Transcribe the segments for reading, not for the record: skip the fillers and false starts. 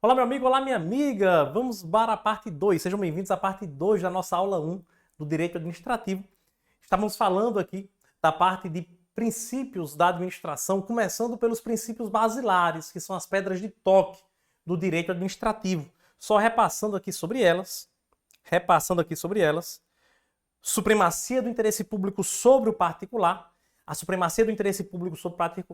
Olá, meu amigo, olá, minha amiga! Vamos para a parte 2. Sejam bem-vindos à parte 2 da nossa aula 1 do Direito Administrativo. Estamos falando aqui da parte de princípios da administração, começando pelos princípios basilares, que são as pedras de toque do direito administrativo. Só repassando aqui sobre elas. Supremacia do interesse público sobre o particular. A supremacia do interesse público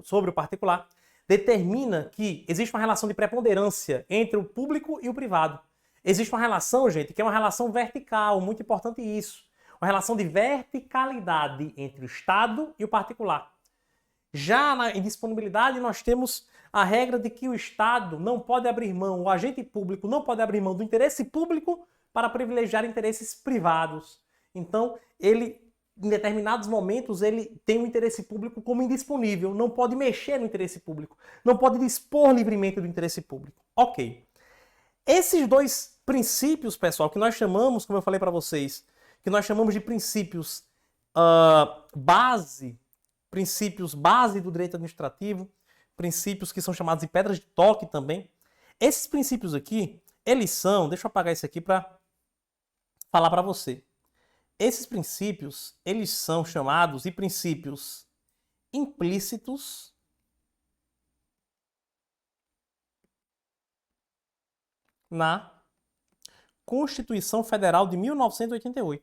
sobre o particular determina que existe uma relação de preponderância entre o público e o privado. Existe uma relação, gente, que é uma relação vertical, muito importante isso. Uma relação de verticalidade entre o Estado e o particular. Já na indisponibilidade, nós temos a regra de que o Estado não pode abrir mão, o agente público não pode abrir mão do interesse público para privilegiar interesses privados. Então, ele, em determinados momentos, ele tem o interesse público como indisponível, não pode mexer no interesse público, não pode dispor livremente do interesse público. Ok. Esses dois princípios, pessoal, que nós chamamos, como eu falei para vocês, que nós chamamos de princípios base do direito administrativo, princípios que são chamados de pedras de toque também. Esses princípios aqui, eles são, deixa eu apagar isso aqui para falar para você. Esses princípios, eles são chamados de princípios implícitos na Constituição Federal de 1988.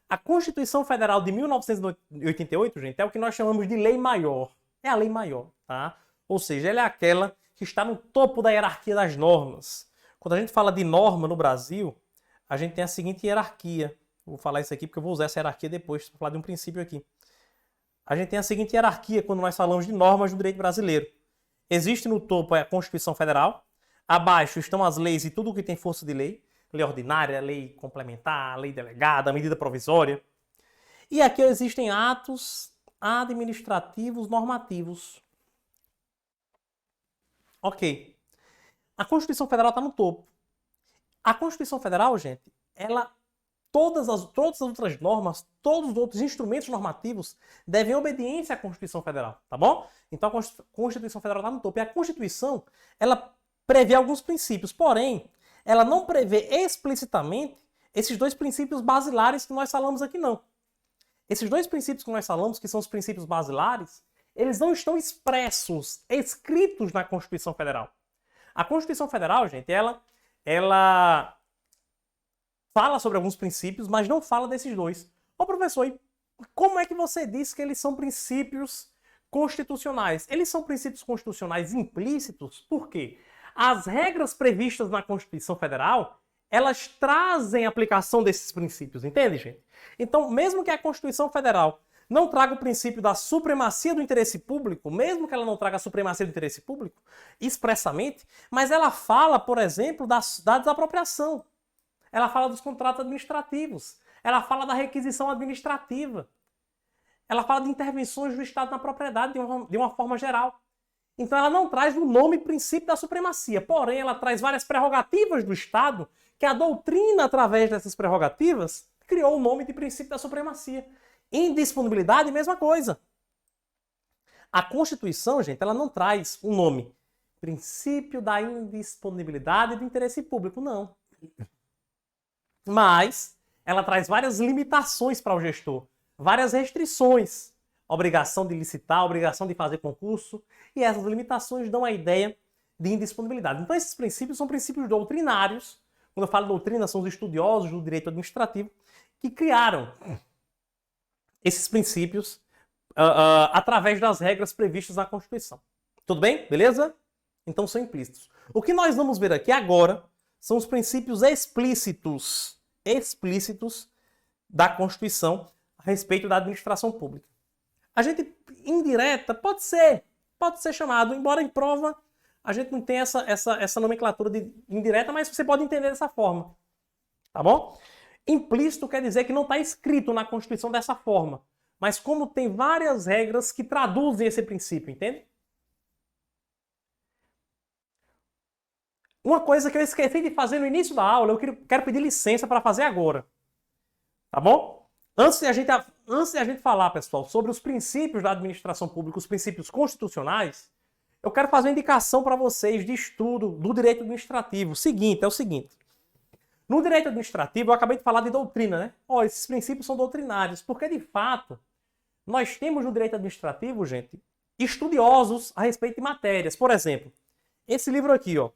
A Constituição Federal de 1988, gente, é o que nós chamamos de lei maior. É a lei maior, tá? Ou seja, ela é aquela que está no topo da hierarquia das normas. Quando a gente fala de norma no Brasil, a gente tem a seguinte hierarquia. Vou falar isso aqui porque eu vou usar essa hierarquia depois para falar de um princípio aqui. A gente tem a seguinte hierarquia quando nós falamos de normas do direito brasileiro. Existe no topo a Constituição Federal, abaixo estão as leis e tudo o que tem força de lei, lei ordinária, lei complementar, lei delegada, medida provisória. E aqui existem atos administrativos normativos. Ok. A Constituição Federal está no topo. A Constituição Federal, gente, todas as outras normas, todos os outros instrumentos normativos devem obediência à Constituição Federal, tá bom? Então a Constituição Federal está no topo. E a Constituição, ela prevê alguns princípios, porém, ela não prevê explicitamente esses dois princípios basilares que nós falamos aqui, não. Esses dois princípios que nós falamos, que são os princípios basilares, eles não estão expressos, escritos na Constituição Federal. A Constituição Federal, gente, ela fala sobre alguns princípios, mas não fala desses dois. Ô professor, e como é que você diz que eles são princípios constitucionais? Eles são princípios constitucionais implícitos, por quê? As regras previstas na Constituição Federal, elas trazem a aplicação desses princípios, entende, gente? Então, mesmo que a Constituição Federal não traga o princípio da supremacia do interesse público, mesmo que ela não traga a supremacia do interesse público expressamente, mas ela fala, por exemplo, da desapropriação. Ela fala dos contratos administrativos. Ela fala da requisição administrativa. Ela fala de intervenções do Estado na propriedade de uma forma geral. Então ela não traz o nome princípio da supremacia, porém ela traz várias prerrogativas do Estado que a doutrina, através dessas prerrogativas, criou o nome de princípio da supremacia. Indisponibilidade, mesma coisa. A Constituição, gente, ela não traz um nome princípio da indisponibilidade do interesse público, não. Mas ela traz várias limitações para o gestor, várias restrições. Obrigação de licitar, obrigação de fazer concurso, e essas limitações dão a ideia de indisponibilidade. Então esses princípios são princípios doutrinários. Quando eu falo doutrina, são os estudiosos do direito administrativo que criaram esses princípios através das regras previstas na Constituição. Tudo bem? Beleza? Então são implícitos. O que nós vamos ver aqui agora são os princípios explícitos da Constituição a respeito da administração pública. A gente, indireta, pode ser chamado, embora em prova a gente não tenha essa nomenclatura de indireta, mas você pode entender dessa forma. Tá bom? Implícito quer dizer que não está escrito na Constituição dessa forma, mas como tem várias regras que traduzem esse princípio, entende? Uma coisa que eu esqueci de fazer no início da aula, eu quero pedir licença para fazer agora. Tá bom? Antes de a gente falar, pessoal, sobre os princípios da administração pública, os princípios constitucionais, eu quero fazer uma indicação para vocês de estudo do direito administrativo. É o seguinte. No direito administrativo, eu acabei de falar de doutrina, né? Ó, esses princípios são doutrinários, porque de fato, nós temos no direito administrativo, gente, estudiosos a respeito de matérias. Por exemplo, esse livro aqui, ó,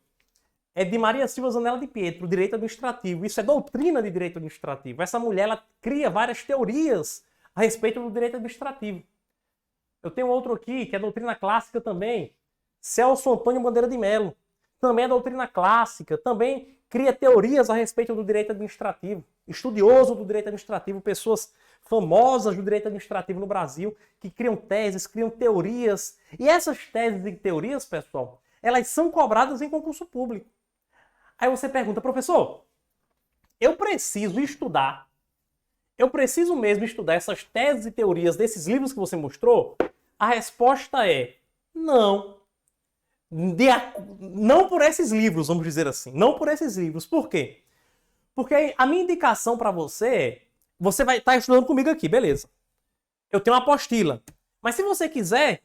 é de Maria Silva Zanella de Pietro, Direito Administrativo. Isso é doutrina de direito administrativo. Essa mulher, ela cria várias teorias a respeito do direito administrativo. Eu tenho outro aqui, que é doutrina clássica também, Celso Antônio Bandeira de Mello. Também é doutrina clássica, também cria teorias a respeito do direito administrativo. Estudioso do direito administrativo, pessoas famosas do direito administrativo no Brasil, que criam teses, criam teorias. E essas teses e teorias, pessoal, elas são cobradas em concurso público. Aí você pergunta, professor, eu preciso mesmo estudar essas teses e teorias desses livros que você mostrou? A resposta é não. Não por esses livros, vamos dizer assim. Não por esses livros. Por quê? Porque a minha indicação para você vai estar estudando comigo aqui, beleza. Eu tenho uma apostila. Mas se você quiser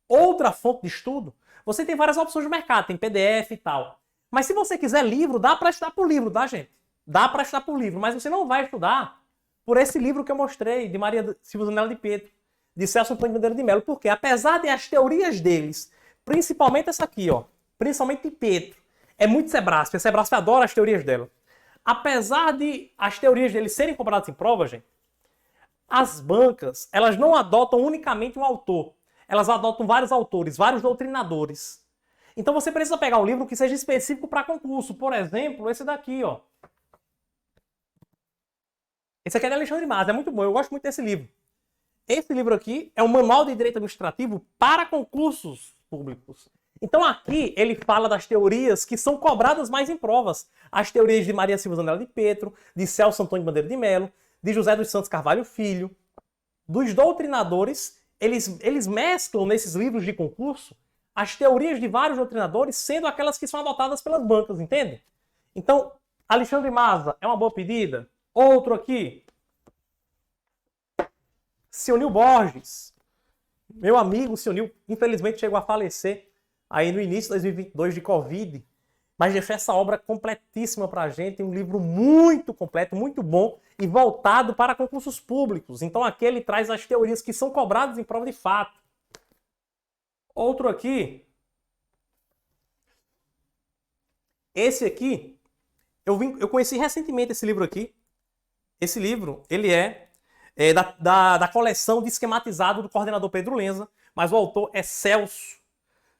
outra fonte de estudo, você tem várias opções no mercado, tem PDF e tal. Mas se você quiser livro, dá para estudar por livro, tá, gente? Dá para estudar por livro, mas você não vai estudar por esse livro que eu mostrei, de Maria Silva Zanella de Pietro, de Celso Antônio Bandeira de Mello. Porque apesar de as teorias deles, principalmente essa aqui, ó, principalmente de Pietro, é muito Sebrasp. A Sebrasp adora as teorias dela. Apesar de as teorias deles serem cobradas em prova, gente, as bancas, elas não adotam unicamente um autor. Elas adotam vários autores, vários doutrinadores. Então você precisa pegar um livro que seja específico para concurso. Por exemplo, esse daqui, ó. Esse aqui é de Alexandre Maza, é muito bom, eu gosto muito desse livro. Esse livro aqui é um manual de direito administrativo para concursos públicos. Então aqui ele fala das teorias que são cobradas mais em provas. As teorias de Maria Silva Zanella de Pietro, de Celso Antônio Bandeira de Mello, de José dos Santos Carvalho Filho. Dos doutrinadores, eles mesclam nesses livros de concurso as teorias de vários doutrinadores, sendo aquelas que são adotadas pelas bancas, entende? Então, Alexandre Maza é uma boa pedida. Outro aqui, Sionil Borges. Meu amigo Sionil, infelizmente, chegou a falecer aí no início de 2022 de Covid, mas deixou essa obra completíssima pra gente, um livro muito completo, muito bom e voltado para concursos públicos. Então aqui ele traz as teorias que são cobradas em prova de fato. Outro aqui, esse aqui, eu conheci recentemente esse livro aqui. Esse livro, ele é da coleção de esquematizado do coordenador Pedro Lenza, mas o autor é Celso.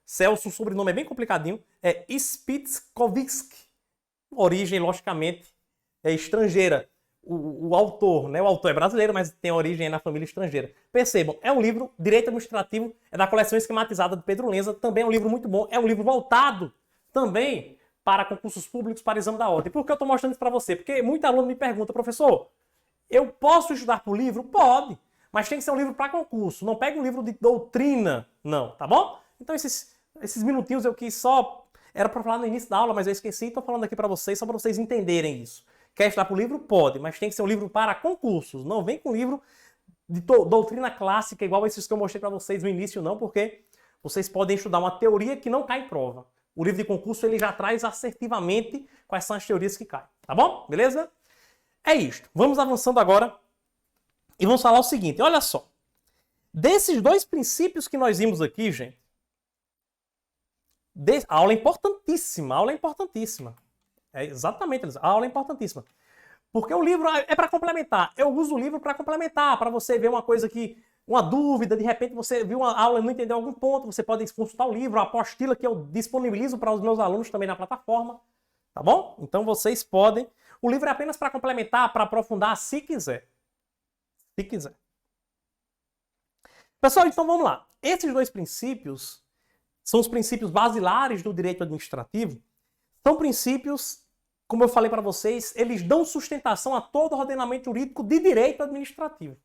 Celso, o sobrenome é bem complicadinho, é Spitzkowski. Origem, logicamente, é estrangeira. O autor, né? O autor é brasileiro, mas tem origem na família estrangeira. Percebam, é um livro, Direito Administrativo, é da coleção esquematizada do Pedro Lenza, também é um livro muito bom, é um livro voltado também para concursos públicos, para exame da ordem. Por que eu estou mostrando isso para você? Porque muito aluno me pergunta, professor, eu posso estudar por livro? Pode, mas tem que ser um livro para concurso. Não pegue um livro de doutrina, não, tá bom? Então esses minutinhos eu quis só... Era para falar no início da aula, mas eu esqueci e estou falando aqui para vocês, só para vocês entenderem isso. Quer estudar por livro? Pode, mas tem que ser um livro para concursos. Não vem com livro de doutrina clássica, igual esses que eu mostrei para vocês no início, não, porque vocês podem estudar uma teoria que não cai em prova. O livro de concurso ele já traz assertivamente quais são as teorias que caem. Tá bom? Beleza? É isto. Vamos avançando agora e vamos falar o seguinte. Olha só. Desses dois princípios que nós vimos aqui, gente, a aula é importantíssima. A aula é importantíssima. É exatamente, a aula é importantíssima. Porque o livro é para complementar. Eu uso o livro para complementar, para você ver uma coisa que... Uma dúvida, de repente você viu uma aula e não entendeu algum ponto, você pode consultar o livro, a apostila que eu disponibilizo para os meus alunos também na plataforma. Tá bom? Então vocês podem... O livro é apenas para complementar, para aprofundar, se quiser. Se quiser. Pessoal, então vamos lá. Esses dois princípios são os princípios basilares do direito administrativo. São princípios, como eu falei para vocês, eles dão sustentação a todo o ordenamento jurídico de direito administrativo.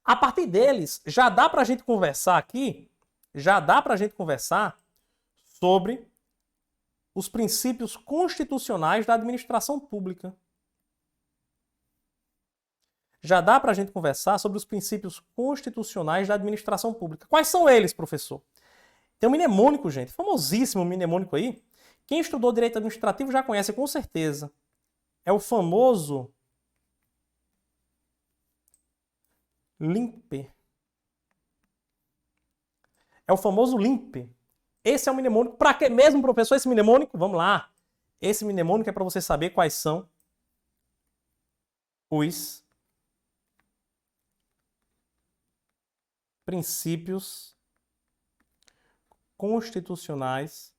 A partir deles, já dá para a gente conversar aqui, sobre os princípios constitucionais da administração pública. Já dá para a gente conversar sobre os princípios constitucionais da administração pública. Quais são eles, professor? Tem um mnemônico, gente, famosíssimo mnemônico aí. Quem estudou direito administrativo já conhece com certeza. É o famoso LIMPE. É o famoso LIMPE. Esse é o mnemônico. Para que mesmo, professor, esse mnemônico? Vamos lá. Esse mnemônico é para você saber quais são os princípios constitucionais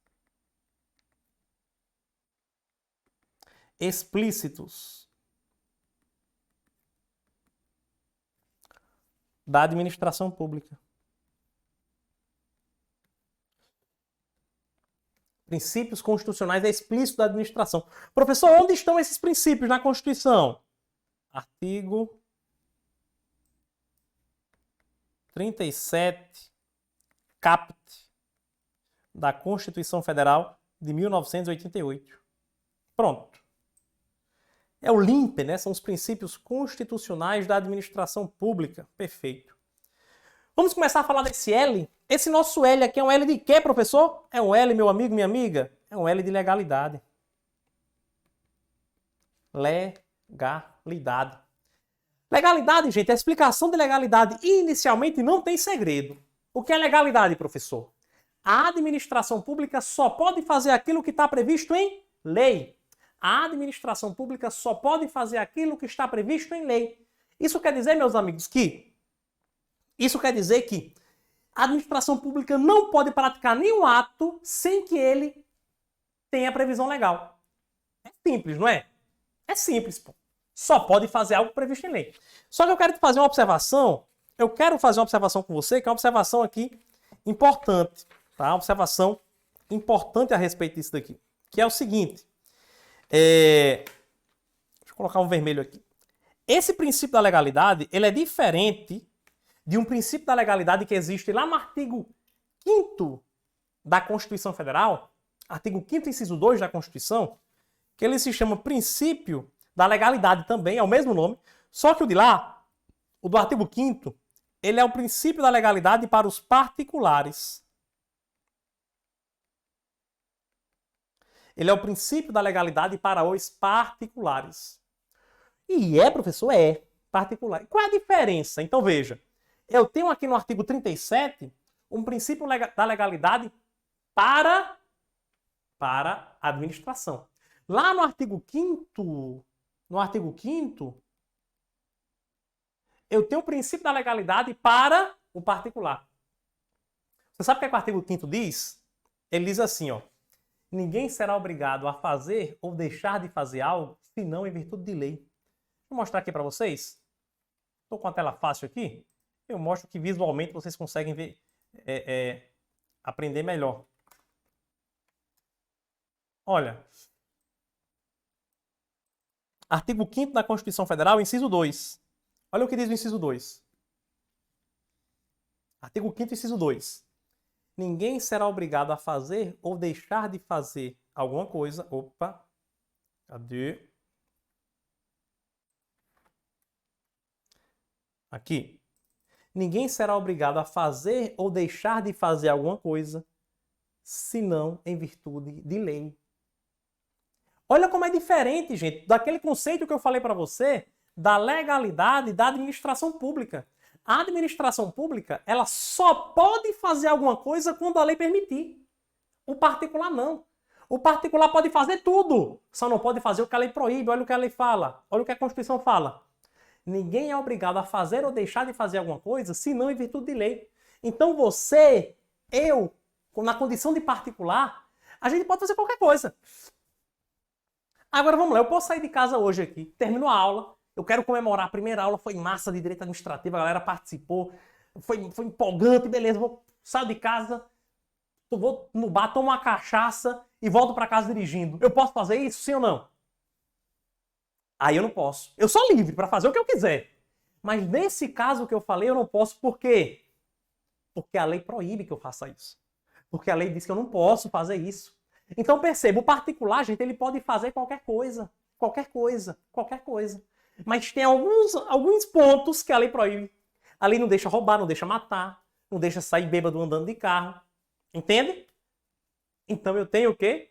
explícitos da administração pública. Princípios constitucionais explícitos da administração. Professor, onde estão esses princípios na Constituição? Artigo 37, caput da Constituição Federal de 1988. Pronto. É o LIMPE, né? São os princípios constitucionais da administração pública. Perfeito. Vamos começar a falar desse L. Esse nosso L aqui é um L de quê, professor? É um L, meu amigo, minha amiga? É um L de legalidade. Legalidade. Legalidade, gente, a explicação de legalidade inicialmente não tem segredo. O que é legalidade, professor? A administração pública só pode fazer aquilo que está previsto em lei. A administração pública só pode fazer aquilo que está previsto em lei. Isso quer dizer, meus amigos, que a administração pública não pode praticar nenhum ato sem que ele tenha previsão legal. É simples, não é? É simples, pô. Só pode fazer algo previsto em lei. Só que eu quero fazer uma observação. Eu quero fazer uma observação com você, que é uma observação aqui importante. Tá? Uma observação importante a respeito disso daqui. Que é o seguinte. Deixa eu colocar um vermelho aqui. Esse princípio da legalidade, ele é diferente de um princípio da legalidade que existe lá no artigo 5º da Constituição Federal, artigo 5º, inciso 2 da Constituição, que ele se chama princípio da legalidade também, é o mesmo nome, só que o de lá, o do artigo 5º, ele é o princípio da legalidade para os particulares. Ele é o princípio da legalidade para os particulares. E professor, é particular. Qual é a diferença? Então veja, eu tenho aqui no artigo 37 um princípio da legalidade para a administração. Lá no artigo 5º, eu tenho o princípio da legalidade para o particular. Você sabe o que o artigo 5º diz? Ele diz assim, ó. Ninguém será obrigado a fazer ou deixar de fazer algo, senão em virtude de lei. Vou mostrar aqui para vocês. Estou com a tela fácil aqui. Eu mostro que visualmente vocês conseguem ver, aprender melhor. Olha. Artigo 5º da Constituição Federal, inciso 2. Olha o que diz o inciso 2. Artigo 5º, inciso 2. Ninguém será obrigado a fazer ou deixar de fazer alguma coisa. Opa. Cadê? Aqui. Ninguém será obrigado a fazer ou deixar de fazer alguma coisa, senão em virtude de lei. Olha como é diferente, gente, daquele conceito que eu falei para você da legalidade da administração pública. A administração pública, ela só pode fazer alguma coisa quando a lei permitir. O particular não. O particular pode fazer tudo, só não pode fazer o que a lei proíbe. Olha o que a lei fala, olha o que a Constituição fala. Ninguém é obrigado a fazer ou deixar de fazer alguma coisa, senão em virtude de lei. Então você, eu, na condição de particular, a gente pode fazer qualquer coisa. Agora vamos lá, eu posso sair de casa hoje aqui, termino a aula, eu quero comemorar a primeira aula, foi massa de direito administrativo, a galera participou, foi empolgante, beleza, saio de casa, vou no bar, tomo uma cachaça e volto para casa dirigindo. Eu posso fazer isso, sim ou não? Aí eu não posso. Eu sou livre para fazer o que eu quiser. Mas nesse caso que eu falei, eu não posso. Por quê? Porque a lei proíbe que eu faça isso. Porque a lei diz que eu não posso fazer isso. Então perceba, o particular, gente, ele pode fazer qualquer coisa. Qualquer coisa. Qualquer coisa. Mas tem alguns pontos que a lei proíbe. A lei não deixa roubar, não deixa matar, não deixa sair bêbado andando de carro. Entende? Então eu tenho o quê?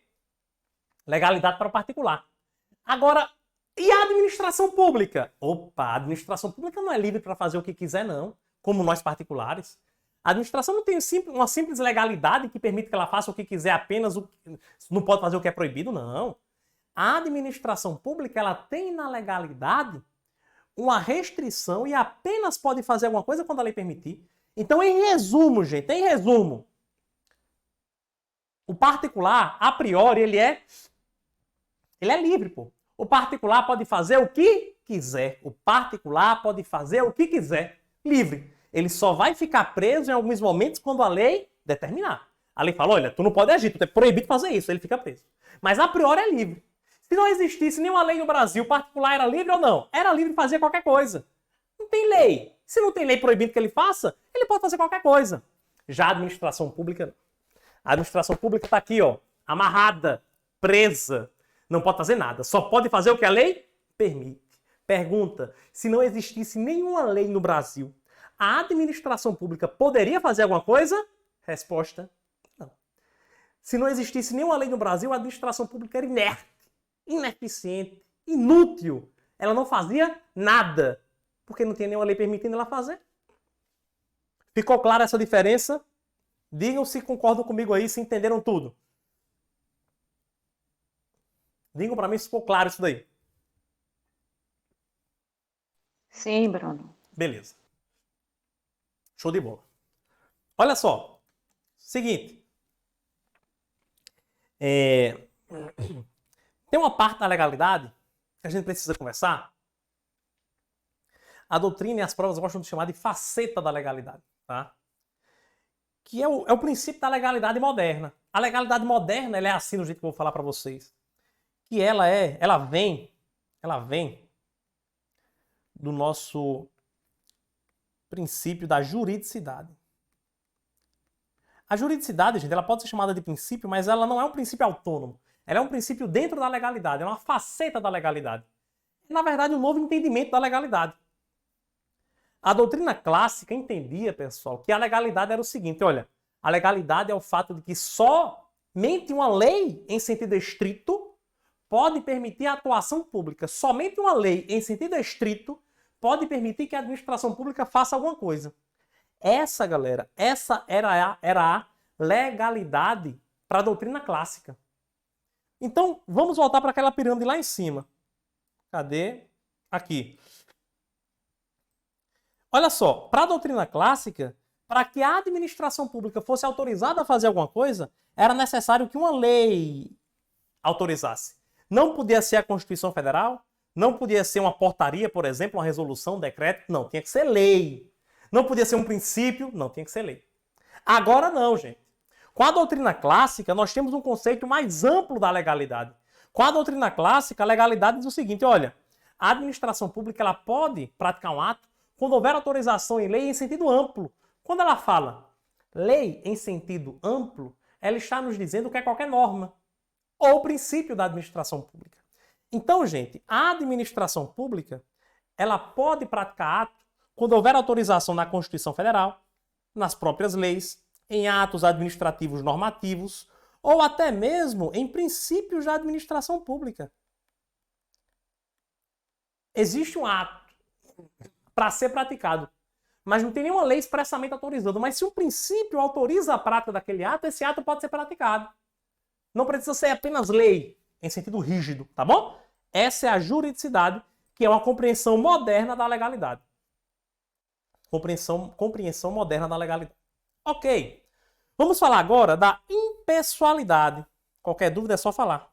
Legalidade para o particular. Agora, e a administração pública? Opa, a administração pública não é livre para fazer o que quiser, não, como nós particulares. A administração não tem uma simples legalidade que permite que ela faça o que quiser, apenas não pode fazer o que é proibido, não. A administração pública, ela tem na legalidade uma restrição e apenas pode fazer alguma coisa quando a lei permitir. Então, em resumo, gente, o particular, a priori, ele é livre, pô. O particular pode fazer o que quiser. O particular pode fazer o que quiser. Livre. Ele só vai ficar preso em alguns momentos quando a lei determinar. A lei fala, olha, tu não pode agir, tu é proibido fazer isso, ele fica preso. Mas a priori é livre. Se não existisse nenhuma lei no Brasil, o particular era livre ou não? Era livre de fazer qualquer coisa. Não tem lei. Se não tem lei proibindo que ele faça, ele pode fazer qualquer coisa. Já a administração pública, não. A administração pública está aqui, ó, amarrada, presa. Não pode fazer nada. Só pode fazer o que a lei permite. Pergunta, se não existisse nenhuma lei no Brasil, a administração pública poderia fazer alguma coisa? Resposta, não. Se não existisse nenhuma lei no Brasil, a administração pública era inerte, ineficiente, inútil. Ela não fazia nada, porque não tinha nenhuma lei permitindo ela fazer. Ficou clara essa diferença? Digam se concordam comigo aí, se entenderam tudo. Digam para mim se ficou claro isso daí. Sim, Bruno. Beleza. Show de bola. Olha só. Seguinte. Tem uma parte da legalidade que a gente precisa conversar. A doutrina e as provas gostam de chamar de faceta da legalidade, tá? Que é o princípio da legalidade moderna. A legalidade moderna, ela é assim do jeito que eu vou falar para vocês. Que ela vem do nosso princípio da juridicidade. A juridicidade, gente, ela pode ser chamada de princípio, mas ela não é um princípio autônomo. Ela é um princípio dentro da legalidade, é uma faceta da legalidade. É, na verdade, um novo entendimento da legalidade. A doutrina clássica entendia, pessoal, que a legalidade era o seguinte, olha, a legalidade é o fato de que somente uma lei em sentido estrito pode permitir a atuação pública. Somente uma lei em sentido estrito pode permitir que a administração pública faça alguma coisa. Essa, galera, essa era a legalidade para a doutrina clássica. Então, vamos voltar para aquela pirâmide lá em cima. Cadê? Aqui. Olha só, para a doutrina clássica, para que a administração pública fosse autorizada a fazer alguma coisa, era necessário que uma lei autorizasse. Não podia ser a Constituição Federal, não podia ser uma portaria, por exemplo, uma resolução, um decreto, não, tinha que ser lei. Não podia ser um princípio, não, tinha que ser lei. Agora não, gente. Com a doutrina clássica, nós temos um conceito mais amplo da legalidade. Com a doutrina clássica, a legalidade diz o seguinte, olha, a administração pública ela pode praticar um ato quando houver autorização em lei em sentido amplo. Quando ela fala lei em sentido amplo, ela está nos dizendo que é qualquer norma ou princípio da administração pública. Então, gente, a administração pública ela pode praticar ato quando houver autorização na Constituição Federal, nas próprias leis, em atos administrativos normativos ou até mesmo em princípios da administração pública. Existe um ato para ser praticado, mas não tem nenhuma lei expressamente autorizando. Mas se um princípio autoriza a prática daquele ato, esse ato pode ser praticado. Não precisa ser apenas lei, em sentido rígido, tá bom? Essa é a juridicidade, que é uma compreensão moderna da legalidade. Compreensão moderna da legalidade. Ok. Vamos falar agora da impessoalidade. Qualquer dúvida é só falar.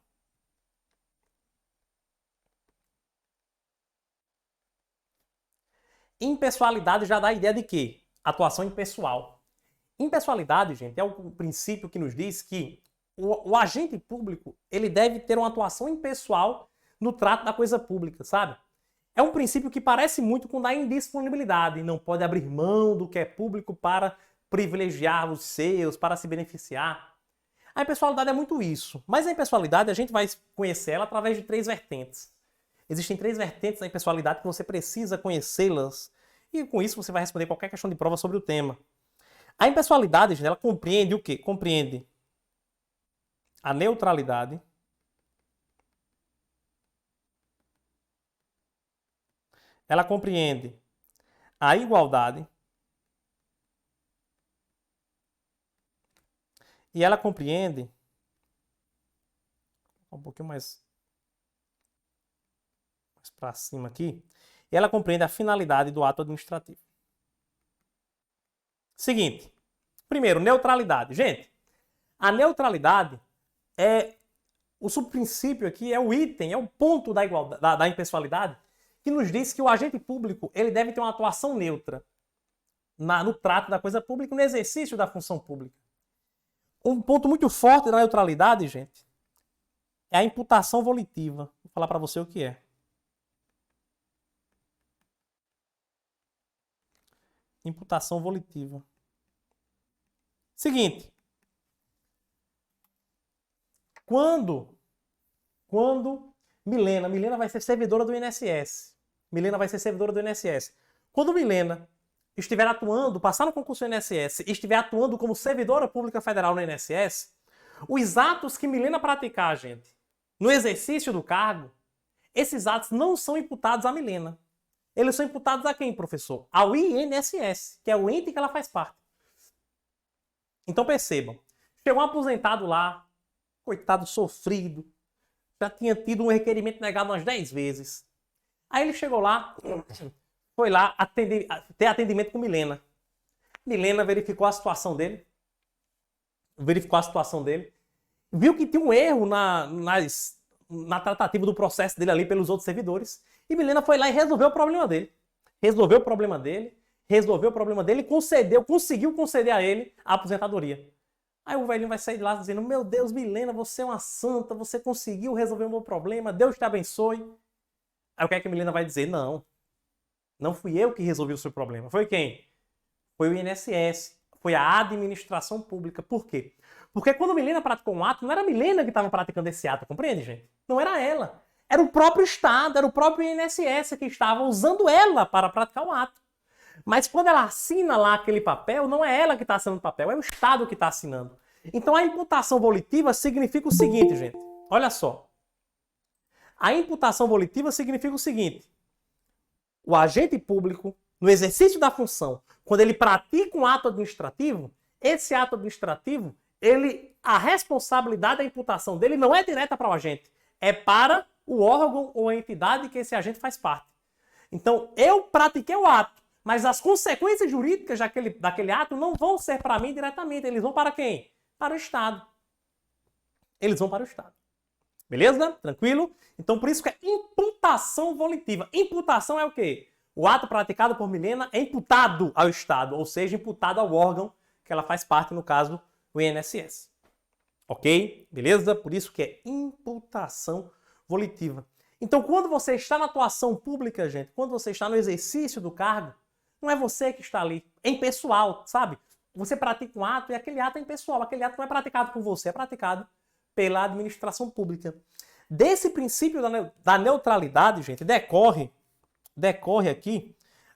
Impessoalidade já dá a ideia de quê? Atuação impessoal. Impessoalidade, gente, é o princípio que nos diz que o agente público ele deve ter uma atuação impessoal no trato da coisa pública, sabe? É um princípio que parece muito com a indisponibilidade. Não pode abrir mão do que é público para privilegiar os seus, para se beneficiar. A impessoalidade é muito isso. Mas a impessoalidade a gente vai conhecer ela através de 3 vertentes. Existem 3 vertentes da impessoalidade que você precisa conhecê-las. E com isso você vai responder qualquer questão de prova sobre o tema. A impessoalidade, gente, ela compreende o quê? Compreende a neutralidade, ela compreende a igualdade e ela compreende um pouquinho mais para cima aqui, e ela compreende a finalidade do ato administrativo. Seguinte, primeiro, neutralidade. Gente, a neutralidade é o subprincípio aqui, é o item, é o ponto da igualdade, da impessoalidade, que nos diz que o agente público ele deve ter uma atuação neutra no trato da coisa pública, no exercício da função pública. Um ponto muito forte da neutralidade, gente, é a imputação volitiva. Vou falar para você o que é. Imputação volitiva. Seguinte. Quando Milena vai ser servidora do INSS. Milena vai ser servidora do INSS. Quando Milena estiver atuando, passar no concurso do INSS e estiver atuando como servidora pública federal no INSS, os atos que Milena praticar, gente, no exercício do cargo, esses atos não são imputados a Milena. Eles são imputados a quem, professor? Ao INSS, que é o ente que ela faz parte. Então percebam, chegou um aposentado lá, coitado, sofrido, já tinha tido um requerimento negado umas 10 vezes. Aí ele chegou lá, foi lá ter atendimento com Milena. Milena verificou a situação dele, viu que tinha um erro na tratativa do processo dele ali pelos outros servidores, e Milena foi lá e resolveu o problema dele. E conseguiu conceder a ele a aposentadoria. Aí o velhinho vai sair de lá dizendo, meu Deus, Milena, você é uma santa, você conseguiu resolver o meu problema, Deus te abençoe. Aí o que é que a Milena vai dizer? Não fui eu que resolvi o seu problema. Foi quem? Foi o INSS, foi a administração pública. Por quê? Porque quando Milena praticou um ato, não era a Milena que estava praticando esse ato, compreende, gente? Não era ela. Era o próprio Estado, era o próprio INSS que estava usando ela para praticar o ato. Mas quando ela assina lá aquele papel, não é ela que está assinando o papel, é o Estado que está assinando. Então a imputação volitiva significa o seguinte, gente. Olha só. A imputação volitiva significa o seguinte. O agente público, no exercício da função, quando ele pratica um ato administrativo, esse ato administrativo, a responsabilidade da imputação dele não é direta para o agente, é para o órgão ou a entidade que esse agente faz parte. Então, eu pratiquei o ato, mas as consequências jurídicas daquele ato não vão ser para mim diretamente. Eles vão para quem? Para o Estado. Eles vão para o Estado. Beleza? Tranquilo? Então, por isso que é imputação volitiva. Imputação é o quê? O ato praticado por Milena é imputado ao Estado, ou seja, imputado ao órgão que ela faz parte, no caso, o INSS. Ok? Beleza? Por isso que é imputação volitiva. Então, quando você está na atuação pública, gente, quando você está no exercício do cargo, não é você que está ali, é impessoal, sabe? Você pratica um ato e aquele ato é impessoal, aquele ato não é praticado por você, é praticado pela administração pública. Desse princípio da neutralidade, gente, decorre aqui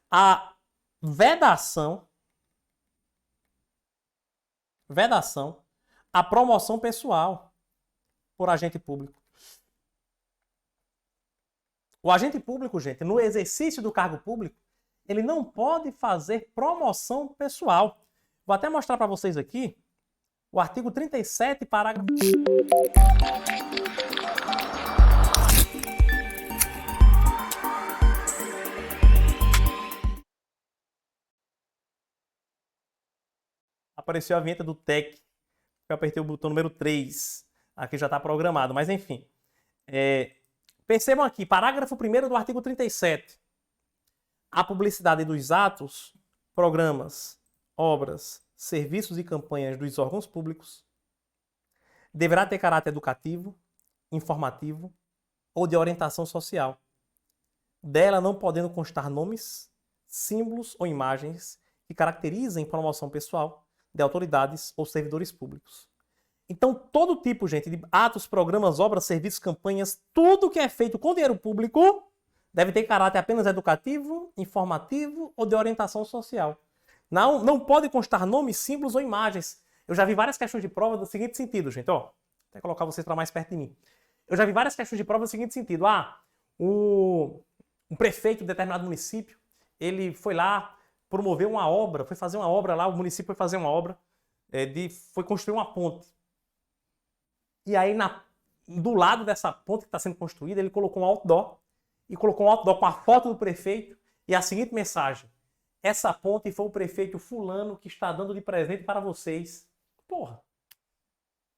a vedação à promoção pessoal por agente público. O agente público, gente, no exercício do cargo público, ele não pode fazer promoção pessoal. Vou até mostrar para vocês aqui o artigo 37, parágrafo... Apareceu a vinheta do TEC. Eu apertei o botão número 3. Aqui já está programado, mas enfim. Percebam aqui, parágrafo 1º do artigo 37. A publicidade dos atos, programas, obras, serviços e campanhas dos órgãos públicos deverá ter caráter educativo, informativo ou de orientação social. Dela não podendo constar nomes, símbolos ou imagens que caracterizem promoção pessoal de autoridades ou servidores públicos. Então, todo tipo, gente, de atos, programas, obras, serviços, campanhas, tudo que é feito com dinheiro público deve ter caráter apenas educativo, informativo ou de orientação social. Não pode constar nomes, símbolos ou imagens. Eu já vi várias questões de prova do seguinte sentido, gente. Ó, vou até colocar vocês para mais perto de mim. Eu já vi várias questões de prova do seguinte sentido. O prefeito de determinado município, ele foi lá promover uma obra, foi fazer uma obra lá, o município foi fazer uma obra, foi construir uma ponte. E aí, do lado dessa ponte que está sendo construída, ele colocou um outdoor, e colocou um outdoor com a foto do prefeito e a seguinte mensagem: essa ponte foi o prefeito fulano que está dando de presente para vocês. Porra,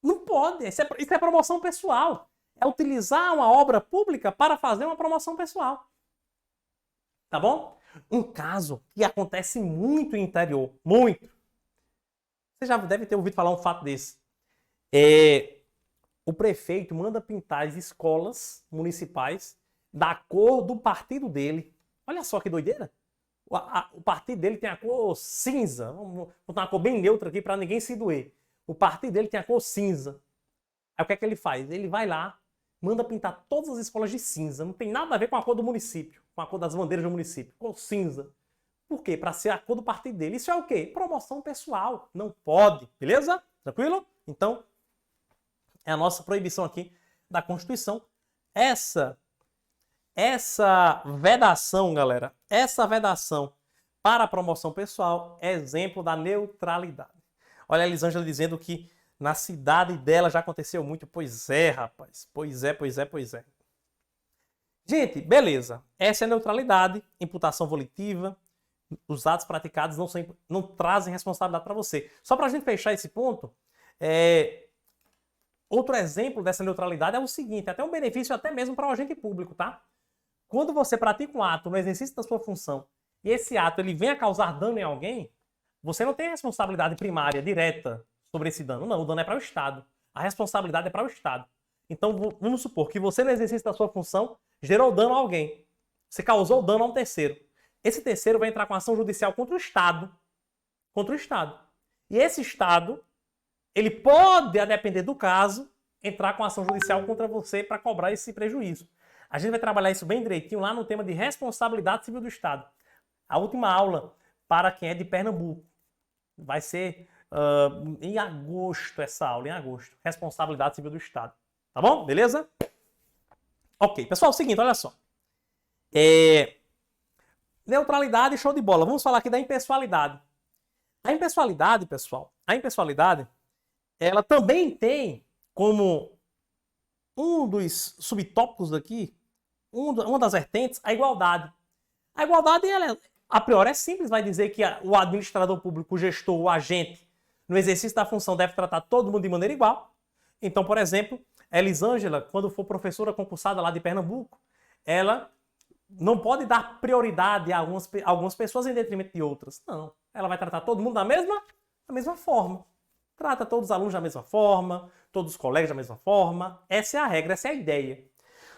não pode, isso é promoção pessoal. É utilizar uma obra pública para fazer uma promoção pessoal. Tá bom? Um caso que acontece muito no interior, muito. Você já deve ter ouvido falar um fato desse. O prefeito manda pintar as escolas municipais da cor do partido dele. Olha só que doideira. O partido dele tem a cor cinza. Vamos botar uma cor bem neutra aqui para ninguém se doer. O partido dele tem a cor cinza. Aí o que é que ele faz? Ele vai lá, manda pintar todas as escolas de cinza. Não tem nada a ver com a cor do município, com a cor das bandeiras do município. Cor cinza. Por quê? Para ser a cor do partido dele. Isso é o quê? Promoção pessoal. Não pode. Beleza? Tranquilo? Então, é a nossa proibição aqui da Constituição. Essa vedação, galera, essa vedação para a promoção pessoal é exemplo da neutralidade. Olha a Elisângela dizendo que na cidade dela já aconteceu muito. Pois é, rapaz. Pois é. Gente, beleza. Essa é a neutralidade, imputação volitiva. Os atos praticados não trazem responsabilidade para você. Só para a gente fechar esse ponto, outro exemplo dessa neutralidade é o seguinte, até um benefício até mesmo para o agente público, tá? Quando você pratica um ato no exercício da sua função e esse ato ele vem a causar dano em alguém, você não tem responsabilidade primária, direta, sobre esse dano. Não, o dano é para o Estado. A responsabilidade é para o Estado. Então, vamos supor que você, no exercício da sua função, gerou dano a alguém. Você causou dano a um terceiro. Esse terceiro vai entrar com ação judicial contra o Estado. Contra o Estado. E esse Estado, ele pode, a depender do caso, entrar com ação judicial contra você para cobrar esse prejuízo. A gente vai trabalhar isso bem direitinho lá no tema de responsabilidade civil do Estado. A última aula para quem é de Pernambuco. Vai ser em agosto essa aula, em agosto. Responsabilidade civil do Estado. Tá bom? Beleza? Ok. Pessoal, é o seguinte, olha só. Neutralidade, show de bola. Vamos falar aqui da impessoalidade. A impessoalidade, pessoal, ela também tem como um dos subtópicos aqui, uma das vertentes, a igualdade. A igualdade, ela, a priori, é simples, vai dizer que o administrador público, o gestor, o agente, no exercício da função, deve tratar todo mundo de maneira igual. Então, por exemplo, a Elisângela, quando for professora concursada lá de Pernambuco, ela não pode dar prioridade a algumas pessoas em detrimento de outras. Não. Ela vai tratar todo mundo da mesma forma. Trata todos os alunos da mesma forma, todos os colegas da mesma forma. Essa é a regra, essa é a ideia.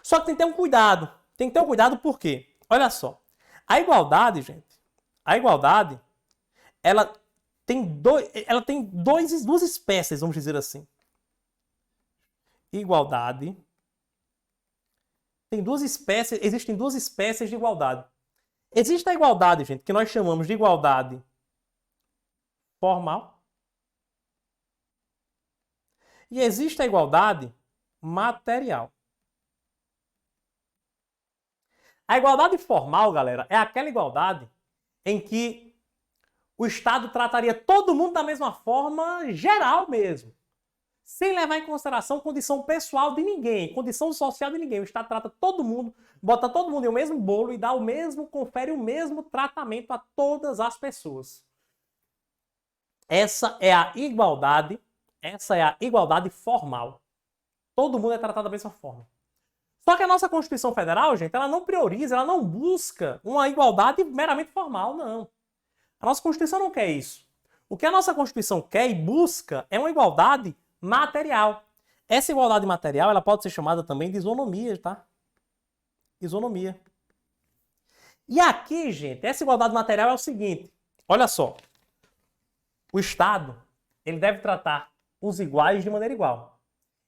Só que tem que ter um cuidado. Tem que ter um cuidado por quê? Olha só. A igualdade, gente, ela tem duas espécies, vamos dizer assim. Igualdade. Existem duas espécies de igualdade. Existe a igualdade, gente, que nós chamamos de igualdade formal. E existe a igualdade material. A igualdade formal, galera, é aquela igualdade em que o Estado trataria todo mundo da mesma forma geral mesmo. Sem levar em consideração condição pessoal de ninguém, condição social de ninguém. O Estado trata todo mundo, bota todo mundo em o mesmo bolo e confere o mesmo tratamento a todas as pessoas. Essa é a igualdade formal. Todo mundo é tratado da mesma forma. Só que a nossa Constituição Federal, gente, ela não prioriza, ela não busca uma igualdade meramente formal, não. A nossa Constituição não quer isso. O que a nossa Constituição quer e busca é uma igualdade material. Essa igualdade material, ela pode ser chamada também de isonomia, tá? Isonomia. E aqui, gente, essa igualdade material é o seguinte. Olha só. O Estado, ele deve tratar os iguais de maneira igual.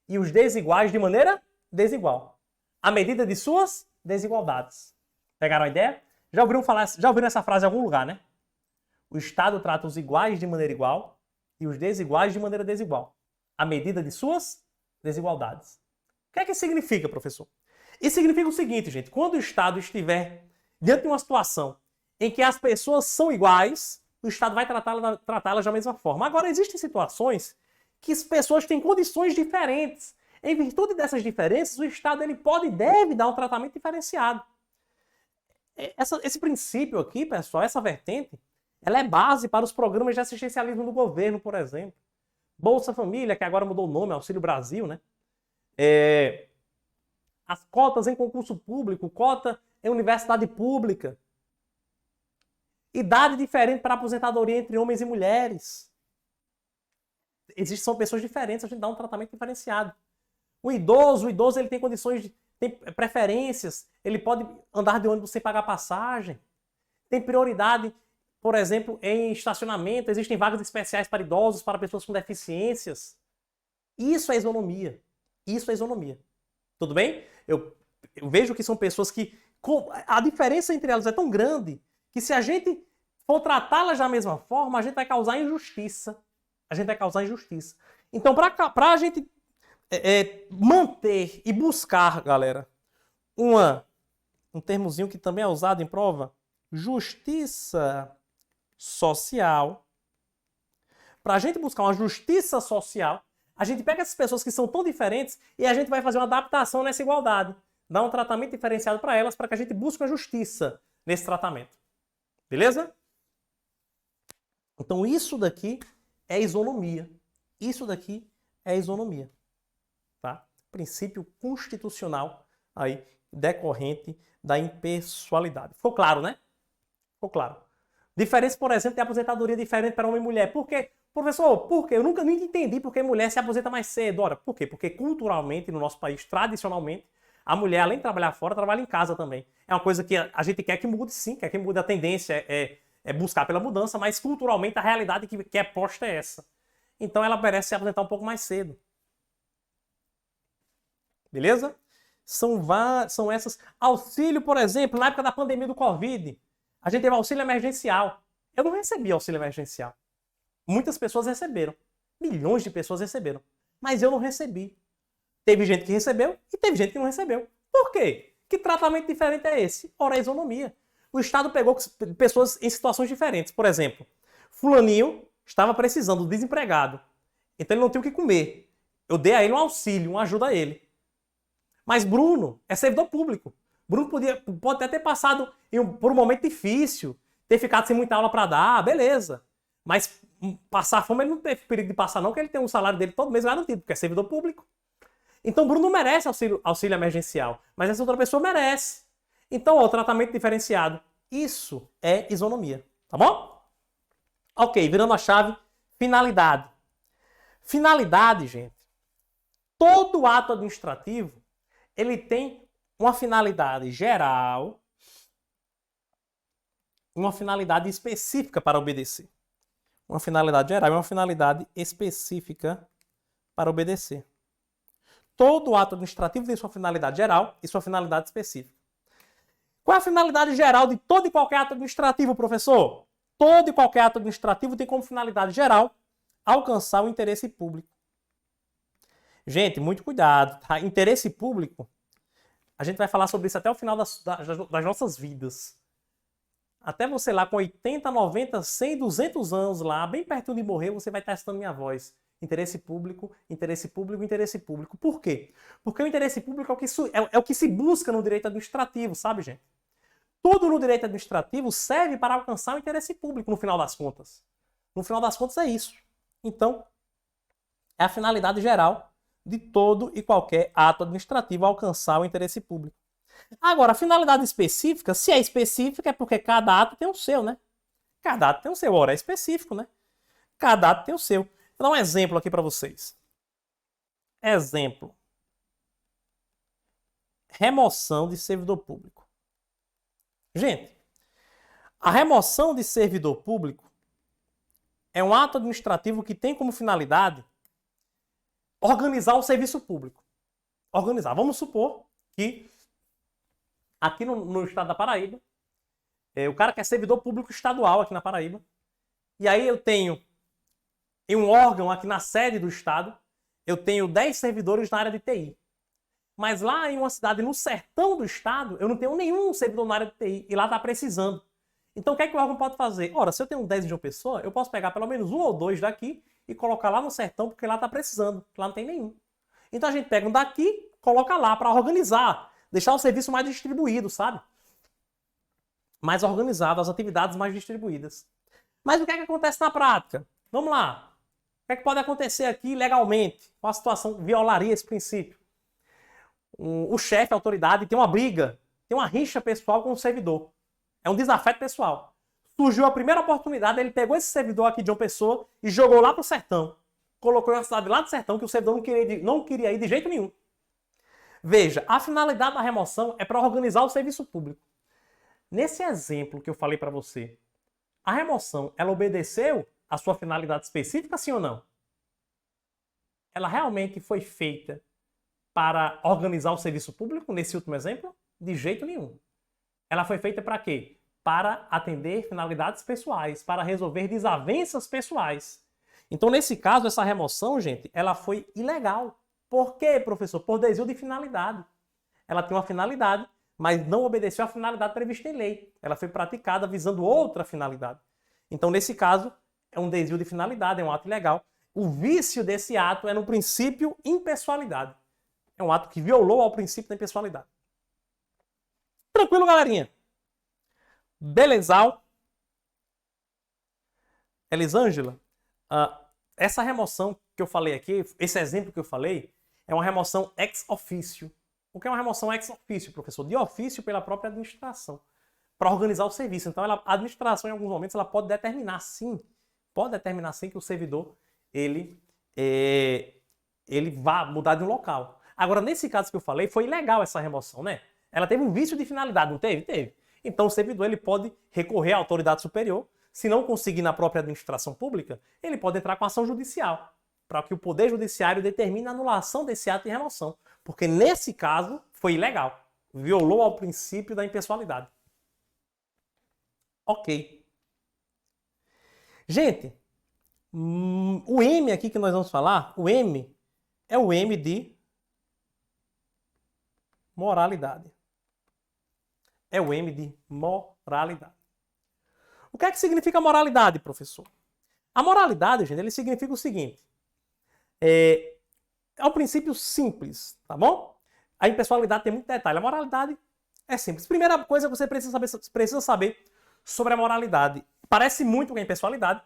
E os desiguais de maneira desigual. À medida de suas desigualdades. Pegaram a ideia? Já ouviram essa frase em algum lugar, né? O Estado trata os iguais de maneira igual e os desiguais de maneira desigual, à medida de suas desigualdades. O que é que isso significa, professor? Isso significa o seguinte, gente. Quando o Estado estiver diante de uma situação em que as pessoas são iguais, o Estado vai tratá-las da mesma forma. Agora, existem situações que as pessoas têm condições diferentes. Em virtude dessas diferenças, o Estado ele pode e deve dar um tratamento diferenciado. Esse princípio aqui, pessoal, essa vertente, ela é base para os programas de assistencialismo do governo, por exemplo. Bolsa Família, que agora mudou o nome, Auxílio Brasil, né? As cotas em concurso público, cota em universidade pública. Idade diferente para aposentadoria entre homens e mulheres. São pessoas diferentes, a gente dá um tratamento diferenciado. O idoso ele tem condições, tem preferências, ele pode andar de ônibus sem pagar passagem. Tem prioridade, por exemplo, em estacionamento, existem vagas especiais para idosos, para pessoas com deficiências. Isso é isonomia. Isso é isonomia. Tudo bem? Eu vejo que são pessoas que a diferença entre elas é tão grande que se a gente for tratá-las da mesma forma, a gente vai causar injustiça. A gente vai causar injustiça. Então, para a gente manter e buscar, galera, um termozinho que também é usado em prova, justiça social. Para a gente buscar uma justiça social, a gente pega essas pessoas que são tão diferentes e a gente vai fazer uma adaptação nessa igualdade. Dar um tratamento diferenciado para elas, para que a gente busque a justiça nesse tratamento. Beleza? Então isso daqui é isonomia. Isso daqui é isonomia. Tá? Princípio constitucional aí decorrente da impessoalidade. Ficou claro, né? Ficou claro. Diferença, por exemplo, de aposentadoria diferente para homem e mulher. Por quê? Professor, por quê? Eu nunca entendi por que mulher se aposenta mais cedo. Ora, por quê? Porque culturalmente, no nosso país, tradicionalmente, a mulher, além de trabalhar fora, trabalha em casa também. É uma coisa que a gente quer que mude, sim, quer que mude. A tendência é buscar pela mudança, mas culturalmente a realidade que é posta é essa. Então ela merece se aposentar um pouco mais cedo. Beleza? São essas. Auxílio, por exemplo, na época da pandemia do Covid, a gente teve auxílio emergencial. Eu não recebi auxílio emergencial. Muitas pessoas receberam. Milhões de pessoas receberam. Mas eu não recebi. Teve gente que recebeu e teve gente que não recebeu. Por quê? Que tratamento diferente é esse? Ora, a isonomia. O Estado pegou pessoas em situações diferentes. Por exemplo, fulaninho estava precisando, desempregado. Então ele não tinha o que comer. Eu dei a ele um auxílio, uma ajuda a ele. Mas Bruno é servidor público. Bruno pode até ter passado por um momento difícil, ter ficado sem muita aula para dar, beleza. Mas passar fome ele não teve perigo de passar não, porque ele tem um salário dele todo mês garantido, porque é servidor público. Então Bruno não merece auxílio emergencial, mas essa outra pessoa merece. Então, o tratamento diferenciado. Isso é isonomia, tá bom? Ok, virando a chave, finalidade. Finalidade, gente. Todo ato administrativo, ele tem uma finalidade geral e uma finalidade específica para obedecer. Uma finalidade geral e uma finalidade específica para obedecer. Todo ato administrativo tem sua finalidade geral e sua finalidade específica. Qual é a finalidade geral de todo e qualquer ato administrativo, professor? Todo e qualquer ato administrativo tem como finalidade geral alcançar o interesse público. Gente, muito cuidado, tá? Interesse público, a gente vai falar sobre isso até o final das nossas vidas. Até você lá com 80, 90, 100, 200 anos lá, bem perto de morrer, você vai estar escutando minha voz. Interesse público, interesse público, interesse público. Por quê? Porque o interesse público é o que se busca no direito administrativo, sabe, gente? Tudo no direito administrativo serve para alcançar o interesse público, no final das contas. No final das contas é isso. Então, é a finalidade geral de todo e qualquer ato administrativo alcançar o interesse público. Agora, a finalidade específica, se é específica, é porque cada ato tem o seu, né? Cada ato tem o seu. Ora, é específico, né? Cada ato tem o seu. Vou dar um exemplo aqui para vocês. Exemplo. Remoção de servidor público. Gente, a remoção de servidor público é um ato administrativo que tem como finalidade organizar o serviço público. Organizar. Vamos supor que aqui no estado da Paraíba, o cara que é servidor público estadual aqui na Paraíba, E aí eu tenho, em um órgão aqui na sede do Estado, eu tenho 10 servidores na área de TI. Mas lá em uma cidade no sertão do Estado, eu não tenho nenhum servidor na área de TI. E lá está precisando. Então o que é que o órgão pode fazer? Ora, se eu tenho 10 de uma pessoa, eu posso pegar pelo menos um ou dois daqui e colocar lá no sertão, porque lá está precisando. Lá não tem nenhum. Então a gente pega um daqui, coloca lá para organizar. Deixar o serviço mais distribuído, sabe? Mais organizado, as atividades mais distribuídas. Mas o que é que acontece na prática? Vamos lá. O que é que pode acontecer aqui legalmente? Qual a situação que violaria esse princípio? O chefe, a autoridade, tem uma briga, tem uma rixa pessoal com o servidor. É um desafeto pessoal. Surgiu a primeira oportunidade, ele pegou esse servidor aqui de uma pessoa e jogou lá pro sertão. Colocou em uma cidade lá do sertão que o servidor não queria ir de jeito nenhum. Veja, a finalidade da remoção é para organizar o serviço público. Nesse exemplo que eu falei para você, a remoção, ela obedeceu à sua finalidade específica, sim ou não? Ela realmente foi feita para organizar o serviço público, nesse último exemplo? De jeito nenhum. Ela foi feita para quê? Para atender finalidades pessoais, para resolver desavenças pessoais. Então, nesse caso, essa remoção, gente, ela foi ilegal. Por quê, professor? Por desvio de finalidade. Ela tem uma finalidade, mas não obedeceu à finalidade prevista em lei. Ela foi praticada visando outra finalidade. Então, nesse caso, é um desvio de finalidade, é um ato ilegal. O vício desse ato é no princípio impessoalidade. É um ato que violou ao princípio da impessoalidade. Tranquilo, galerinha? Belezal? Elisângela? Essa remoção que eu falei aqui, esse exemplo que eu falei, é uma remoção ex officio. O que é uma remoção ex officio, professor? De ofício pela própria administração, para organizar o serviço. Então, a administração, em alguns momentos, ela pode determinar sim que o servidor ele vá mudar de um local. Agora, nesse caso que eu falei, foi ilegal essa remoção, né? Ela teve um vício de finalidade, não teve? Teve. Então, o servidor ele pode recorrer à autoridade superior. Se não conseguir na própria administração pública, ele pode entrar com ação judicial, para que o Poder Judiciário determine a anulação desse ato de remoção. Porque nesse caso foi ilegal. Violou ao princípio da impessoalidade. Ok. Gente, o M aqui que nós vamos falar, o M é o M de moralidade. É o M de moralidade. O que é que significa moralidade, professor? A moralidade, gente, ele significa o seguinte. É um princípio simples, tá bom? A impessoalidade tem muito detalhe. A moralidade é simples. Primeira coisa que você precisa saber sobre a moralidade. Parece muito com a impessoalidade.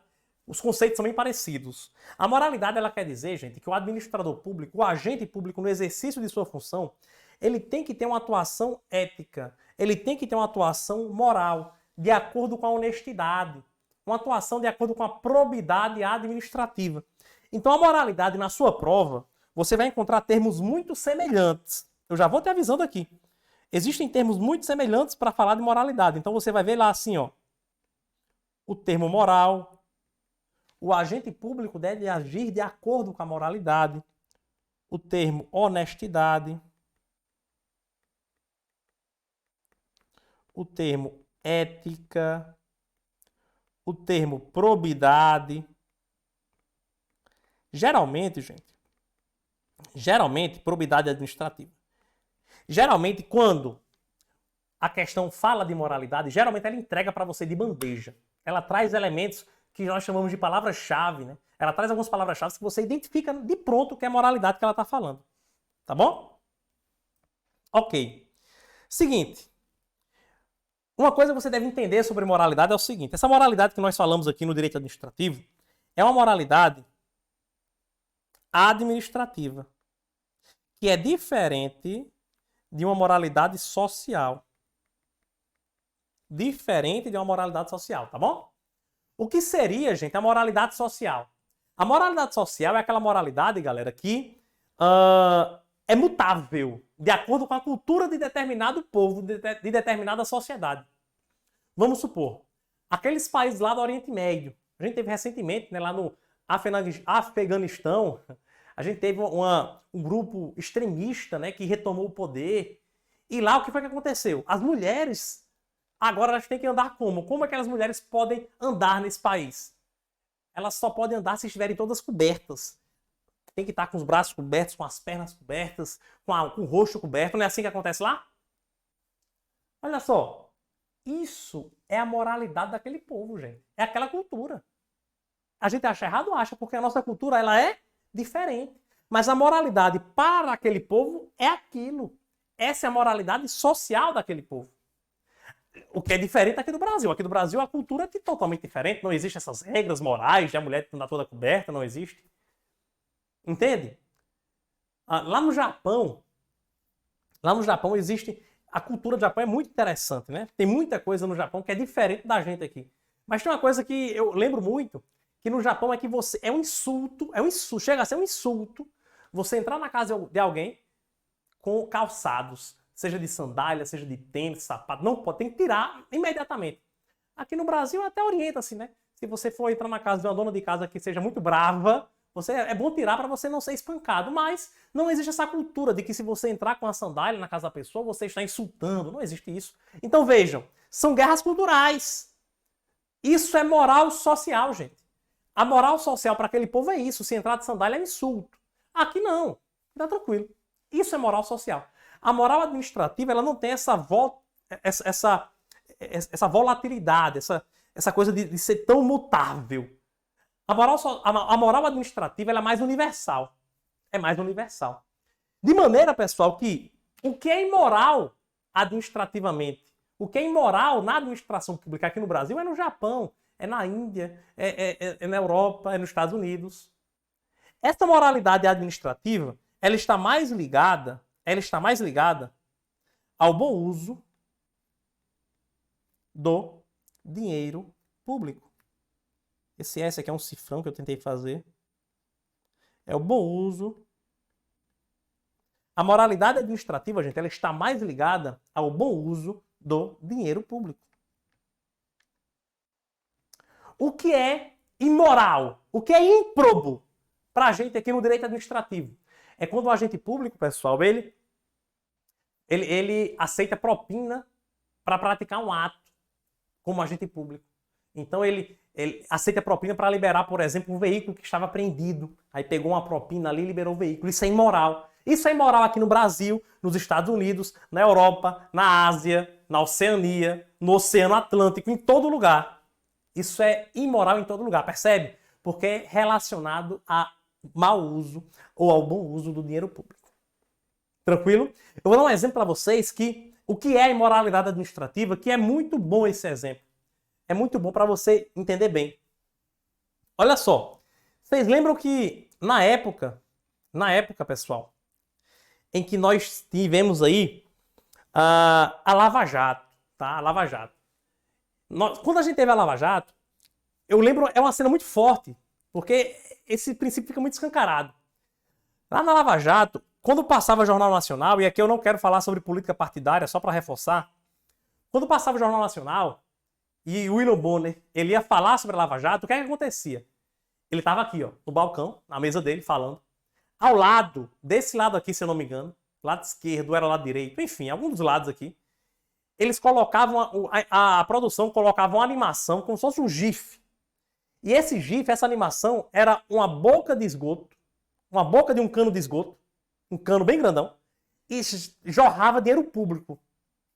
Os conceitos são bem parecidos. A moralidade, ela quer dizer, gente, que o administrador público, o agente público, no exercício de sua função, ele tem que ter uma atuação ética. Ele tem que ter uma atuação moral, de acordo com a honestidade. Uma atuação de acordo com a probidade administrativa. Então, a moralidade, na sua prova, você vai encontrar termos muito semelhantes. Eu já vou te avisando aqui. Existem termos muito semelhantes para falar de moralidade. Então, você vai ver lá assim, ó. O termo moral. O agente público deve agir de acordo com a moralidade. O termo honestidade. O termo ética. O termo probidade. Geralmente, probidade administrativa. Geralmente, quando a questão fala de moralidade, geralmente ela entrega para você de bandeja. Ela traz elementos que nós chamamos de palavras-chave, né? Ela traz algumas palavras-chave que você identifica de pronto que é a moralidade que ela está falando. Tá bom? Ok. Seguinte. Uma coisa que você deve entender sobre moralidade é o seguinte. Essa moralidade que nós falamos aqui no direito administrativo é uma moralidade administrativa, que é diferente de uma moralidade social. Diferente de uma moralidade social, tá bom? O que seria, gente, a moralidade social? A moralidade social é aquela moralidade, galera, que é mutável, de acordo com a cultura de determinado povo, de determinada sociedade. Vamos supor, aqueles países lá do Oriente Médio. A gente teve recentemente, né, lá no Afeganistão, a gente teve um grupo extremista, né, que retomou o poder. E lá o que foi que aconteceu? As mulheres, agora elas têm que andar como? Como aquelas mulheres podem andar nesse país? elas só podem andar se estiverem todas cobertas. Tem que estar com os braços cobertos, com as pernas cobertas, com o rosto coberto. Não é assim que acontece lá? Olha só. Isso é a moralidade daquele povo, gente. É aquela cultura. A gente acha errado? Acha, porque a nossa cultura ela é diferente. Mas a moralidade para aquele povo é aquilo. Essa é a moralidade social daquele povo. O que é diferente aqui do Brasil. Aqui do Brasil a cultura é totalmente diferente. Não existem essas regras morais de a mulher andar toda coberta, não existe. Entende? Lá no Japão existe... A cultura do Japão é muito interessante, né? Tem muita coisa no Japão que é diferente da gente aqui. Mas tem uma coisa que eu lembro muito, que no Japão é que você... É um insulto, chega a ser um insulto você entrar na casa de alguém com calçados, seja de sandália, seja de tênis, sapato, não pode, tem que tirar imediatamente. Aqui no Brasil até orienta assim, né? Se você for entrar na casa de uma dona de casa que seja muito brava, é bom tirar para você não ser espancado, mas não existe essa cultura de que se você entrar com a sandália na casa da pessoa, você está insultando, não existe isso. Então vejam, são guerras culturais. Isso é moral social, gente. A moral social para aquele povo é isso, se entrar de sandália é insulto. Aqui não, tá tranquilo. Isso é moral social. A moral administrativa ela não tem essa volatilidade, essa coisa de ser tão mutável. A moral administrativa ela é mais universal. É mais universal. De maneira, pessoal, que o que é imoral administrativamente, o que é imoral na administração pública aqui no Brasil é no Japão, é na Índia, é na Europa, é nos Estados Unidos. Essa moralidade administrativa, ela está mais ligada ao bom uso do dinheiro público. Esse S aqui é um cifrão que eu tentei fazer. É o bom uso. A moralidade administrativa, gente, ela está mais ligada ao bom uso do dinheiro público. O que é imoral? O que é ímprobo para a gente aqui no direito administrativo? É quando o agente público, pessoal, ele aceita propina para praticar um ato como agente público. Então ele aceita propina para liberar, por exemplo, um veículo que estava apreendido. Aí pegou uma propina ali e liberou o veículo. Isso é imoral. Isso é imoral aqui no Brasil, nos Estados Unidos, na Europa, na Ásia, na Oceania, no Oceano Atlântico, em todo lugar. Isso é imoral em todo lugar, percebe? Porque é relacionado a mau uso ou ao bom uso do dinheiro público. Tranquilo? Eu vou dar um exemplo para vocês que o que é imoralidade administrativa, que é muito bom esse exemplo. É muito bom para você entender bem. Olha só, vocês lembram que na época, pessoal, em que nós tivemos aí a Lava Jato, tá? A Lava Jato. Quando a gente teve a Lava Jato, eu lembro, é uma cena muito forte, porque esse princípio fica muito escancarado. Lá na Lava Jato, quando passava Jornal Nacional, e aqui eu não quero falar sobre política partidária, só para reforçar, quando passava o Jornal Nacional e o William Bonner, ele ia falar sobre a Lava Jato, o que é que acontecia? Ele estava aqui, ó, no balcão, na mesa dele, falando. Ao lado, desse lado aqui, se eu não me engano, lado esquerdo, era lado direito, enfim, algum dos lados aqui, eles colocavam, a produção colocava uma animação como se fosse um GIF. E esse GIF, essa animação, era uma boca de esgoto, uma boca de um cano de esgoto, um cano bem grandão, e jorrava dinheiro público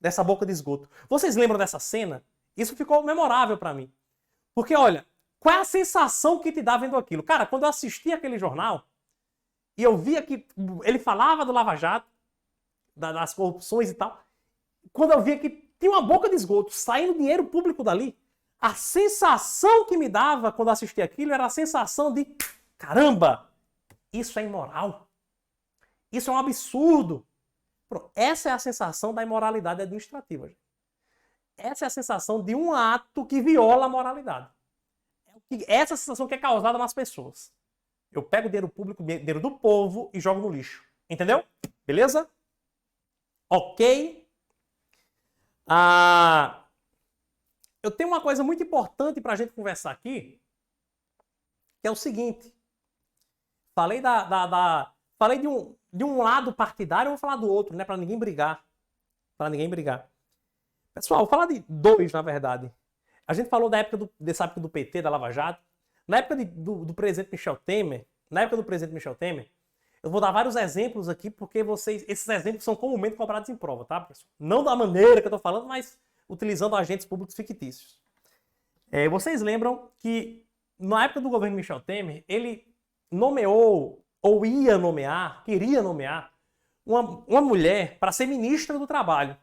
dessa boca de esgoto. Vocês lembram dessa cena? Isso ficou memorável para mim. Porque, olha, qual é a sensação que te dá vendo aquilo? Cara, quando eu assisti aquele jornal, e eu via que ele falava do Lava Jato, das corrupções e tal, quando eu via que tinha uma boca de esgoto saindo dinheiro público dali, a sensação que me dava quando eu assistia aquilo era a sensação de, caramba, isso é imoral. Isso é um absurdo. Pronto, essa é a sensação da imoralidade administrativa. Essa é a sensação de um ato que viola a moralidade. Essa é a sensação que é causada nas pessoas. Eu pego dinheiro público, dinheiro do povo e jogo no lixo. Entendeu? Beleza? Ok. Eu tenho uma coisa muito importante para a gente conversar aqui, que é o seguinte. Falei falei de um lado partidário, eu vou falar do outro, né? Para ninguém brigar. Para ninguém brigar. Pessoal, vou falar de dois, na verdade. A gente falou da época dessa época do PT, da Lava Jato, Na época do presidente Michel Temer, eu vou dar vários exemplos aqui, porque esses exemplos são comumente cobrados em prova, tá, pessoal? Não da maneira que eu tô falando, mas utilizando agentes públicos fictícios. Vocês lembram que, na época do governo Michel Temer, ele nomeou, ou queria nomear, uma mulher para ser ministra do Trabalho.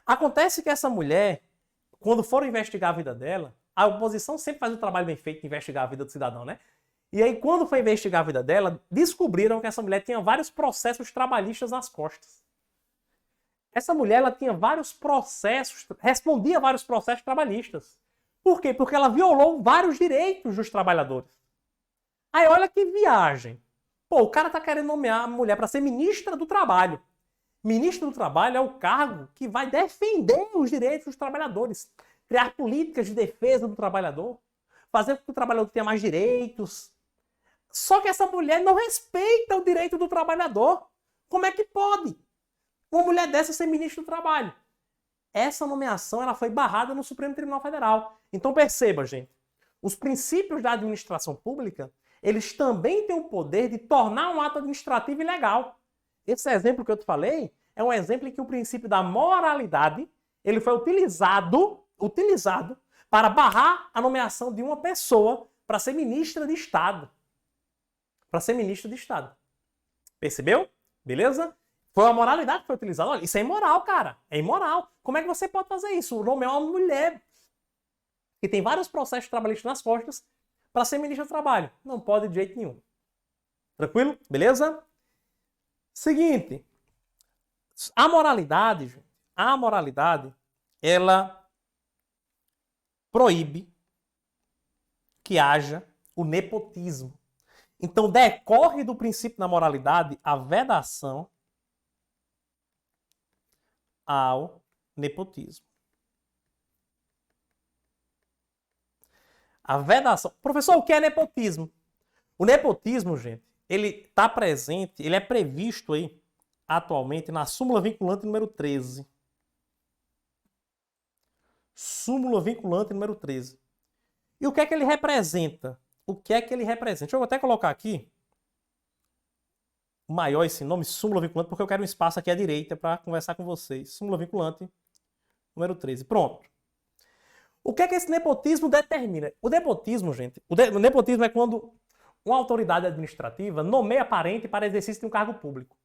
Acontece que essa mulher, quando foram investigar a vida dela, a oposição sempre faz o trabalho bem feito de investigar a vida do cidadão, né? E aí, quando foi investigar a vida dela, descobriram que essa mulher tinha vários processos trabalhistas nas costas. Essa mulher, ela tinha vários processos, respondia a vários processos trabalhistas. Por quê? Porque ela violou vários direitos dos trabalhadores. Aí, olha que viagem. Pô, o cara tá querendo nomear a mulher para ser ministra do Trabalho. Ministro do Trabalho é o cargo que vai defender os direitos dos trabalhadores, criar políticas de defesa do trabalhador, fazer com que o trabalhador tenha mais direitos. Só que essa mulher não respeita o direito do trabalhador. Como é que pode uma mulher dessa ser ministra do Trabalho? Essa nomeação ela foi barrada no Supremo Tribunal Federal. Então perceba, gente, os princípios da administração pública, eles também têm o poder de tornar um ato administrativo ilegal. Esse exemplo que eu te falei é um exemplo em que o princípio da moralidade ele foi utilizado para barrar a nomeação de uma pessoa para ser ministra de Estado. Percebeu? Beleza? Foi a moralidade que foi utilizada. Olha, isso é imoral, cara. É imoral. Como é que você pode fazer isso? Nomear uma mulher que tem vários processos trabalhistas nas costas para ser ministra do Trabalho. Não pode de jeito nenhum. Tranquilo? Beleza? Seguinte. A moralidade, ela proíbe que haja o nepotismo. Então, decorre do princípio da moralidade a vedação ao nepotismo. A vedação. Professor, o que é nepotismo? O nepotismo, gente, ele está presente, ele é previsto aí atualmente na súmula vinculante número 13. Súmula vinculante número 13. E o que é que ele representa? Deixa eu até colocar aqui maior esse nome, súmula vinculante, porque eu quero um espaço aqui à direita para conversar com vocês. Súmula vinculante número 13. Pronto. O que é que esse nepotismo determina? O nepotismo, gente, o nepotismo é quando uma autoridade administrativa nomeia parente para exercício de um cargo público.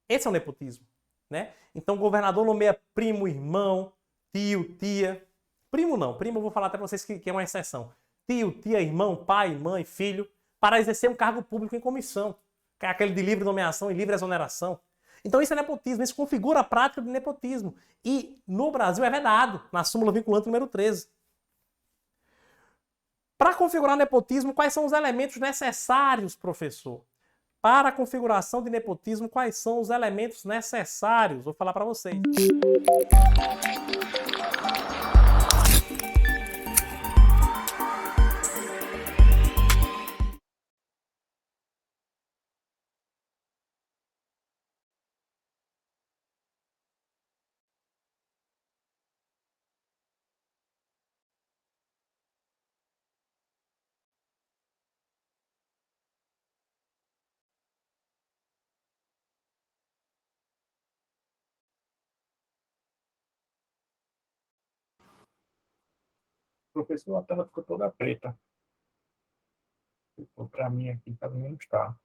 Esse é o nepotismo, né? Então o governador nomeia primo, irmão, tio, tia. Primo não, primo eu vou falar até para vocês que é uma exceção. Tio, tia, irmão, pai, mãe, filho, para exercer um cargo público em comissão, que é aquele de livre nomeação e livre exoneração. Então isso é nepotismo, isso configura a prática de nepotismo. E no Brasil é vedado, na súmula vinculante número 13. Para configurar nepotismo, quais são os elementos necessários, professor? Para a configuração de nepotismo, quais são os elementos necessários? Vou falar para vocês. Professor, a tela ficou toda preta. Para mim aqui, pelo menos tá.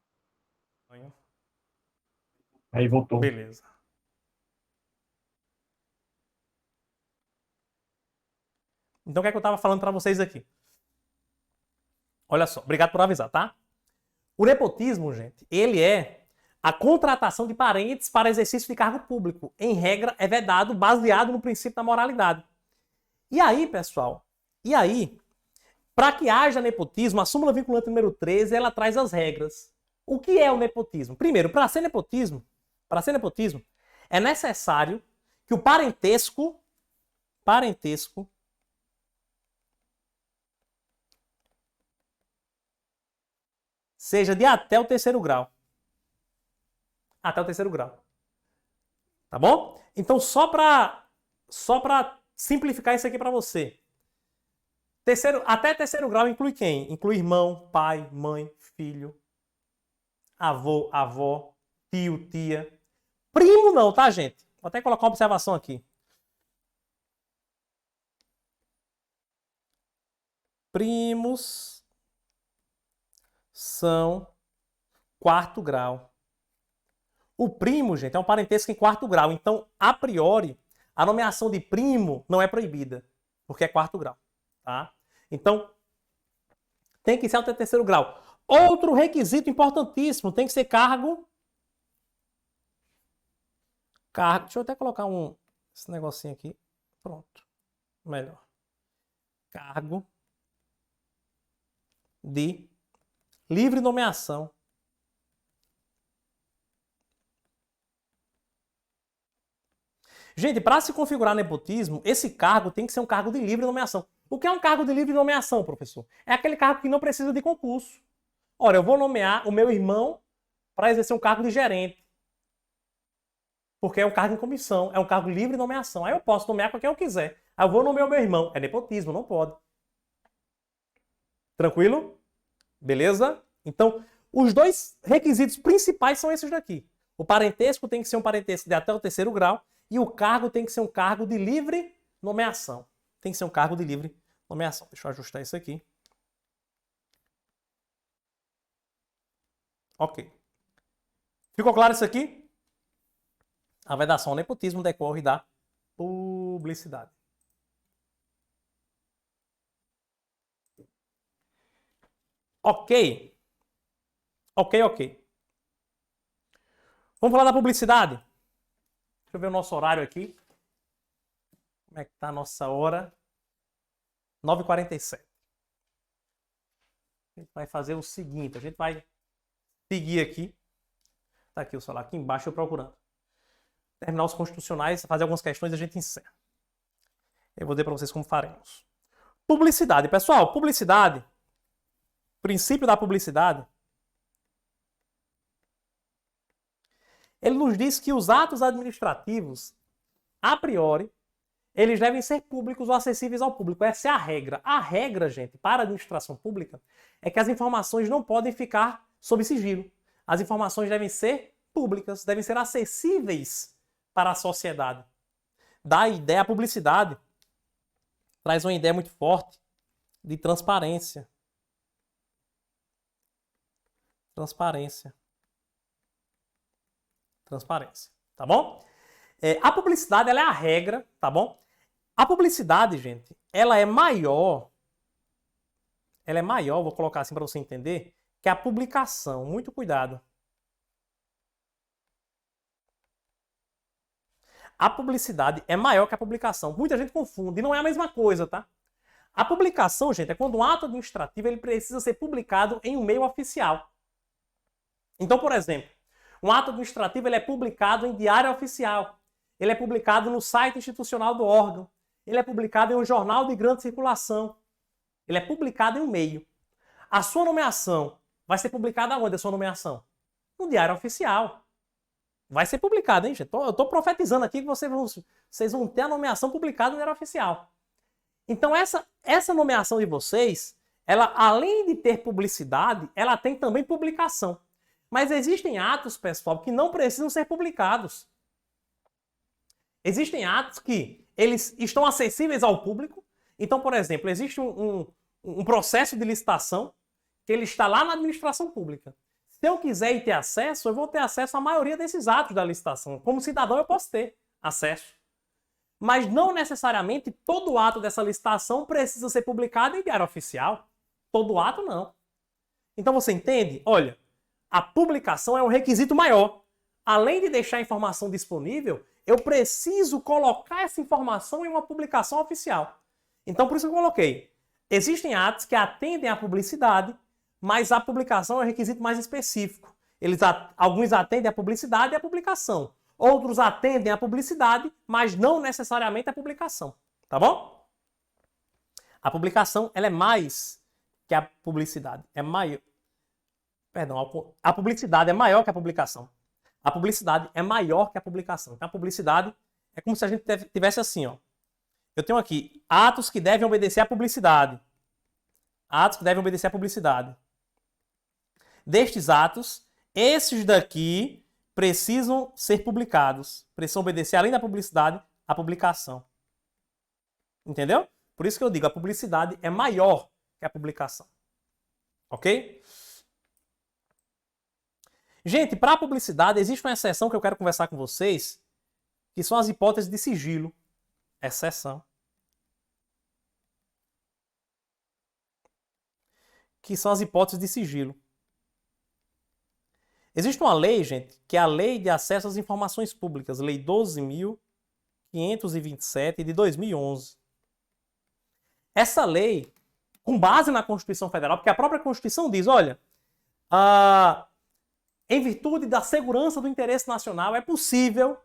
Aí voltou. Beleza. Então o que é que eu estava falando para vocês aqui? Olha só, obrigado por avisar, tá? O nepotismo, gente, ele é a contratação de parentes para exercício de cargo público. Em regra, é vedado baseado no princípio da moralidade. E aí, pessoal, para que haja nepotismo, a súmula vinculante número 13, ela traz as regras. O que é o nepotismo? Primeiro, para ser nepotismo, é necessário que o parentesco seja de até o terceiro grau. Até o terceiro grau. Tá bom? Então, só para simplificar isso aqui para você. Até terceiro grau inclui quem? Inclui irmão, pai, mãe, filho, avô, avó, tio, tia. Primo não, tá, gente? Vou até colocar uma observação aqui. Primos são quarto grau. O primo, gente, é um parentesco em quarto grau. Então, a priori, a nomeação de primo não é proibida, porque é quarto grau, tá? Então, tem que ser até terceiro grau. Outro requisito importantíssimo, tem que ser cargo. Deixa eu até colocar esse negocinho aqui. Pronto. Melhor. Cargo de livre nomeação. Gente, para se configurar nepotismo, esse cargo tem que ser um cargo de livre nomeação. O que é um cargo de livre nomeação, professor? É aquele cargo que não precisa de concurso. Ora, eu vou nomear o meu irmão para exercer um cargo de gerente. Porque é um cargo em comissão, é um cargo livre de nomeação. Aí eu posso nomear com quem eu quiser. Aí eu vou nomear o meu irmão. É nepotismo, não pode. Tranquilo? Beleza? Então, os dois requisitos principais são esses daqui. O parentesco tem que ser um parentesco de até o terceiro grau e o cargo tem que ser um cargo de livre nomeação. Tem que ser um cargo de livre nomeação. Deixa eu ajustar isso aqui. Ok. Ficou claro isso aqui? A vedação ao nepotismo decorre da publicidade. Ok. Ok. Vamos falar da publicidade? Deixa eu ver o nosso horário aqui. Como é que tá a nossa hora? 9h47. A gente vai fazer o seguinte, a gente vai seguir aqui. Tá aqui o celular, aqui embaixo eu procurando. Terminar os constitucionais, fazer algumas questões e a gente encerra. Eu vou dizer para vocês como faremos. Publicidade. Pessoal, publicidade, princípio da publicidade, ele nos diz que os atos administrativos, a priori, eles devem ser públicos ou acessíveis ao público. Essa é a regra. A regra, gente, para a administração pública, é que as informações não podem ficar sob sigilo. As informações devem ser públicas, devem ser acessíveis para a sociedade. Da ideia, a publicidade traz uma ideia muito forte de transparência. Transparência. Tá bom? A publicidade, ela é a regra, tá bom? A publicidade, gente, ela é maior, vou colocar assim para você entender, que a publicação. Muito cuidado. A publicidade é maior que a publicação. Muita gente confunde, e não é a mesma coisa, tá? A publicação, gente, é quando um ato administrativo ele precisa ser publicado em um meio oficial. Então, por exemplo, um ato administrativo ele é publicado em diário oficial. Ele é publicado no site institucional do órgão. Ele é publicado em um jornal de grande circulação. Ele é publicado em um meio. A sua nomeação vai ser publicada onde, a sua nomeação? No diário oficial. Vai ser publicado, hein, gente? Eu estou profetizando aqui que vocês vão ter a nomeação publicada no diário oficial. Então, essa nomeação de vocês, ela, além de ter publicidade, ela tem também publicação. Mas existem atos, pessoal, que não precisam ser publicados. Existem atos que eles estão acessíveis ao público. Então, por exemplo, existe um processo de licitação que ele está lá na administração pública. Se eu quiser ir ter acesso, eu vou ter acesso à maioria desses atos da licitação. Como cidadão, eu posso ter acesso. Mas não necessariamente todo ato dessa licitação precisa ser publicado em diário oficial. Todo ato, não. Então, você entende? Olha, a publicação é um requisito maior. Além de deixar a informação disponível, eu preciso colocar essa informação em uma publicação oficial. Então, por isso que eu coloquei. Existem atos que atendem à publicidade, mas a publicação é um requisito mais específico. Alguns atendem à publicidade e à publicação. Outros atendem à publicidade, mas não necessariamente à publicação. Tá bom? A publicação ela é mais que a publicidade. É maior. Perdão, a publicidade é maior que a publicação. A publicidade é maior que a publicação. Então, a publicidade é como se a gente tivesse assim, ó. Eu tenho aqui atos que devem obedecer à publicidade. Atos que devem obedecer à publicidade. Destes atos, esses daqui precisam ser publicados. Precisam obedecer, além da publicidade, à publicação. Entendeu? Por isso que eu digo, a publicidade é maior que a publicação. Ok? Gente, para a publicidade, existe uma exceção que eu quero conversar com vocês, que são as hipóteses de sigilo. Exceção. Que são as hipóteses de sigilo. Existe uma lei, gente, que é a Lei de Acesso às Informações Públicas, Lei 12.527 de 2011. Essa lei, com base na Constituição Federal, porque a própria Constituição diz, olha, em virtude da segurança do interesse nacional, é possível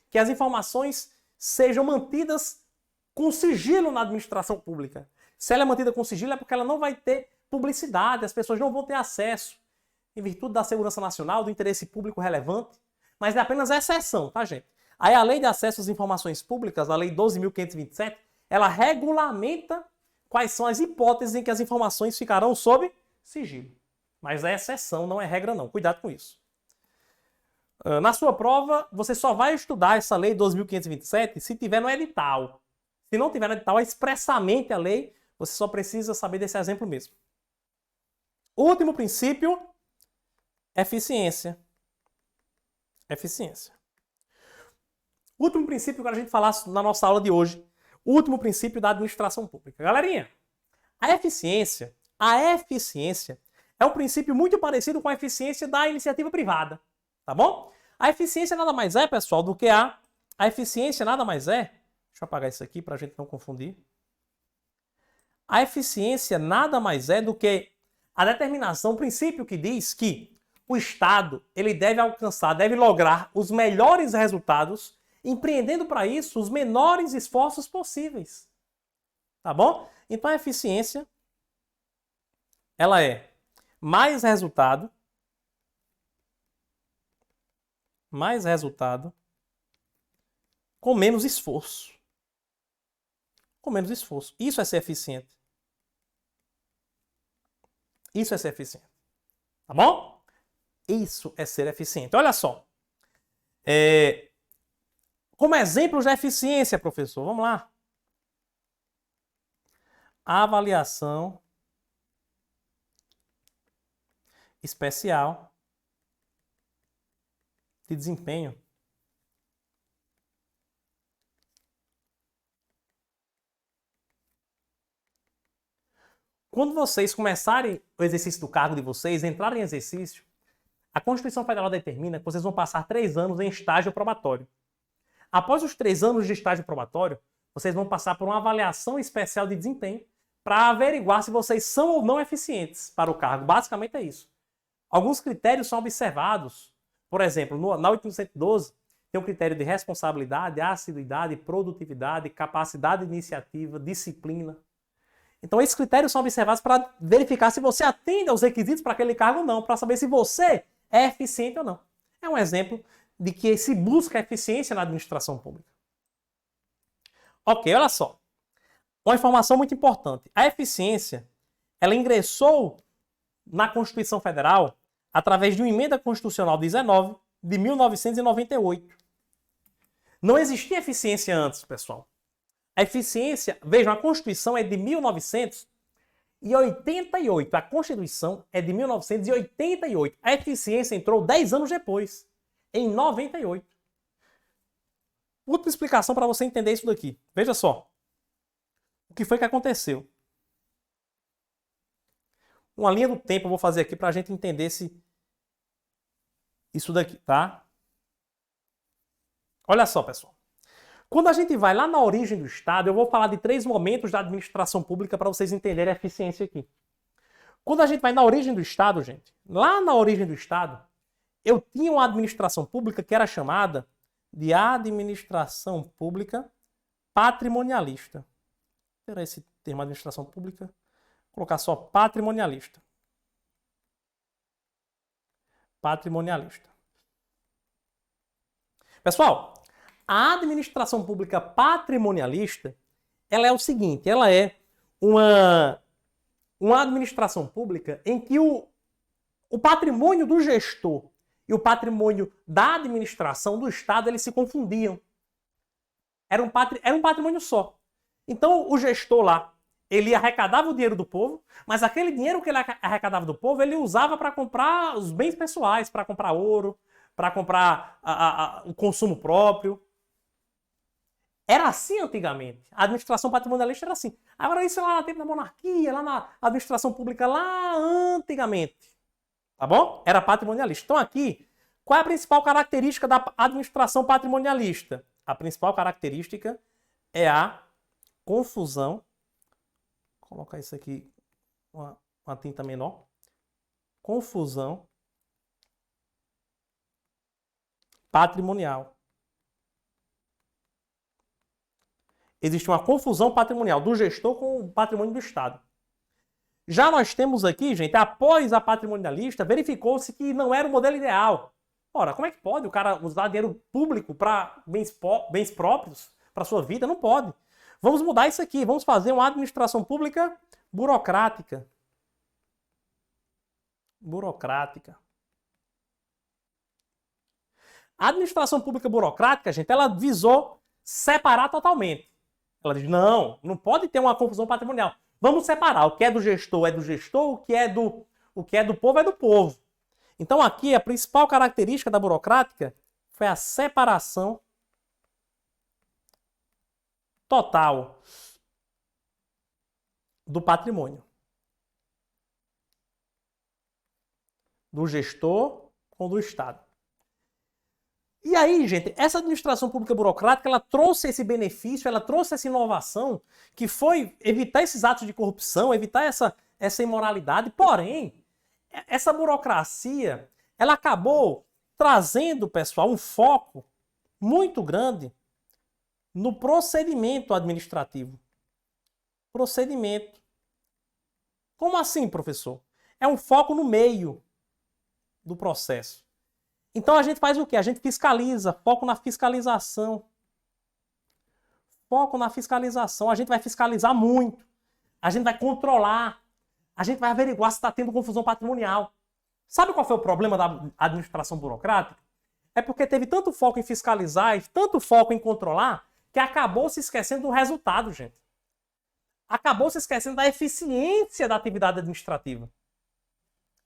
que as informações sejam mantidas com sigilo na administração pública. Se ela é mantida com sigilo é porque ela não vai ter publicidade, as pessoas não vão ter acesso, em virtude da segurança nacional, do interesse público relevante, mas é apenas exceção, tá, gente? Aí a Lei de Acesso às Informações Públicas, a Lei 12.527, ela regulamenta quais são as hipóteses em que as informações ficarão sob sigilo. Mas é exceção, não é regra não. Cuidado com isso. Na sua prova, você só vai estudar essa Lei 12.527 se tiver no edital. Se não tiver no edital, expressamente a lei, você só precisa saber desse exemplo mesmo. Último princípio, eficiência. Eficiência. Último princípio que a gente falar na nossa aula de hoje. Último princípio da administração pública. Galerinha, a eficiência é um princípio muito parecido com a eficiência da iniciativa privada. Tá bom? A eficiência nada mais é, pessoal, do que a eficiência nada mais é... Deixa eu apagar isso aqui para a gente não confundir. A eficiência nada mais é do que a determinação, o princípio que diz que o Estado ele deve alcançar, deve lograr os melhores resultados, empreendendo para isso os menores esforços possíveis. Tá bom? Então a eficiência, ela é mais resultado com menos esforço. Com menos esforço. Isso é ser eficiente. Isso é ser eficiente. Tá bom? Isso é ser eficiente. Olha só. Como exemplo de eficiência, professor, vamos lá. Avaliação especial de desempenho. Quando vocês começarem o exercício do cargo de vocês, entrarem em exercício, a Constituição Federal determina que vocês vão passar 3 anos em estágio probatório. Após os 3 anos de estágio probatório, vocês vão passar por uma avaliação especial de desempenho para averiguar se vocês são ou não eficientes para o cargo. Basicamente é isso. Alguns critérios são observados. Por exemplo, na 812 tem o critério de responsabilidade, assiduidade, produtividade, capacidade de iniciativa, disciplina. Então esses critérios são observados para verificar se você atende aos requisitos para aquele cargo ou não, para saber se você é eficiente ou não. É um exemplo de que se busca eficiência na administração pública. Ok, olha só. Uma informação muito importante. A eficiência, ela ingressou na Constituição Federal através de uma emenda constitucional 19 de 1998. Não existia eficiência antes, pessoal. A eficiência, vejam, a Constituição é de 1988. A Constituição é de 1988. A eficiência entrou 10 anos depois, em 98. Última explicação para você entender isso daqui. Veja só. O que foi que aconteceu? Uma linha do tempo eu vou fazer aqui para a gente entender isso daqui, tá? Olha só, pessoal. Quando a gente vai lá na origem do Estado, eu vou falar de 3 momentos da administração pública para vocês entenderem a eficiência aqui. Quando a gente vai na origem do Estado, gente, lá na origem do Estado, eu tinha uma administração pública que era chamada de administração pública patrimonialista. Era esse termo, administração pública, vou colocar só patrimonialista. Patrimonialista. Pessoal, a administração pública patrimonialista, ela é o seguinte, ela é uma uma administração pública em que o patrimônio do gestor e o patrimônio da administração do Estado, eles se confundiam. Era um patrimônio só. Então, o gestor lá, ele arrecadava o dinheiro do povo, mas aquele dinheiro que ele arrecadava do povo, ele usava para comprar os bens pessoais, para comprar ouro, para comprar o consumo próprio. Era assim antigamente. A administração patrimonialista era assim. Agora isso é lá no tempo da monarquia, lá na administração pública, lá antigamente. Tá bom? Era patrimonialista. Então aqui, qual é a principal característica da administração patrimonialista? A principal característica é a confusão. Vou colocar isso aqui, uma tinta menor. Confusão patrimonial. Existe uma confusão patrimonial do gestor com o patrimônio do Estado. Já nós temos aqui, gente, após a patrimonialista, verificou-se que não era o modelo ideal. Ora, como é que pode o cara usar dinheiro público para bens próprios, para sua vida? Não pode. Vamos mudar isso aqui. Vamos fazer uma administração pública burocrática. Burocrática. A administração pública burocrática, gente, ela visou separar totalmente. Ela diz, não pode ter uma confusão patrimonial. Vamos separar. O que é do gestor, o que é do povo é do povo. Então aqui a principal característica da burocrática foi a separação total do patrimônio. Do gestor com o do Estado. E aí, gente, essa administração pública burocrática, ela trouxe esse benefício, ela trouxe essa inovação, que foi evitar esses atos de corrupção, evitar essa imoralidade. Porém, essa burocracia, ela acabou trazendo, pessoal, um foco muito grande no procedimento administrativo. Procedimento. Como assim, professor? É um foco no meio do processo. Então a gente faz o quê? A gente fiscaliza, foco na fiscalização. Foco na fiscalização. A gente vai fiscalizar muito. A gente vai controlar. A gente vai averiguar se está tendo confusão patrimonial. Sabe qual foi o problema da administração burocrática? É porque teve tanto foco em fiscalizar e tanto foco em controlar que acabou se esquecendo do resultado, gente. Acabou se esquecendo da eficiência da atividade administrativa.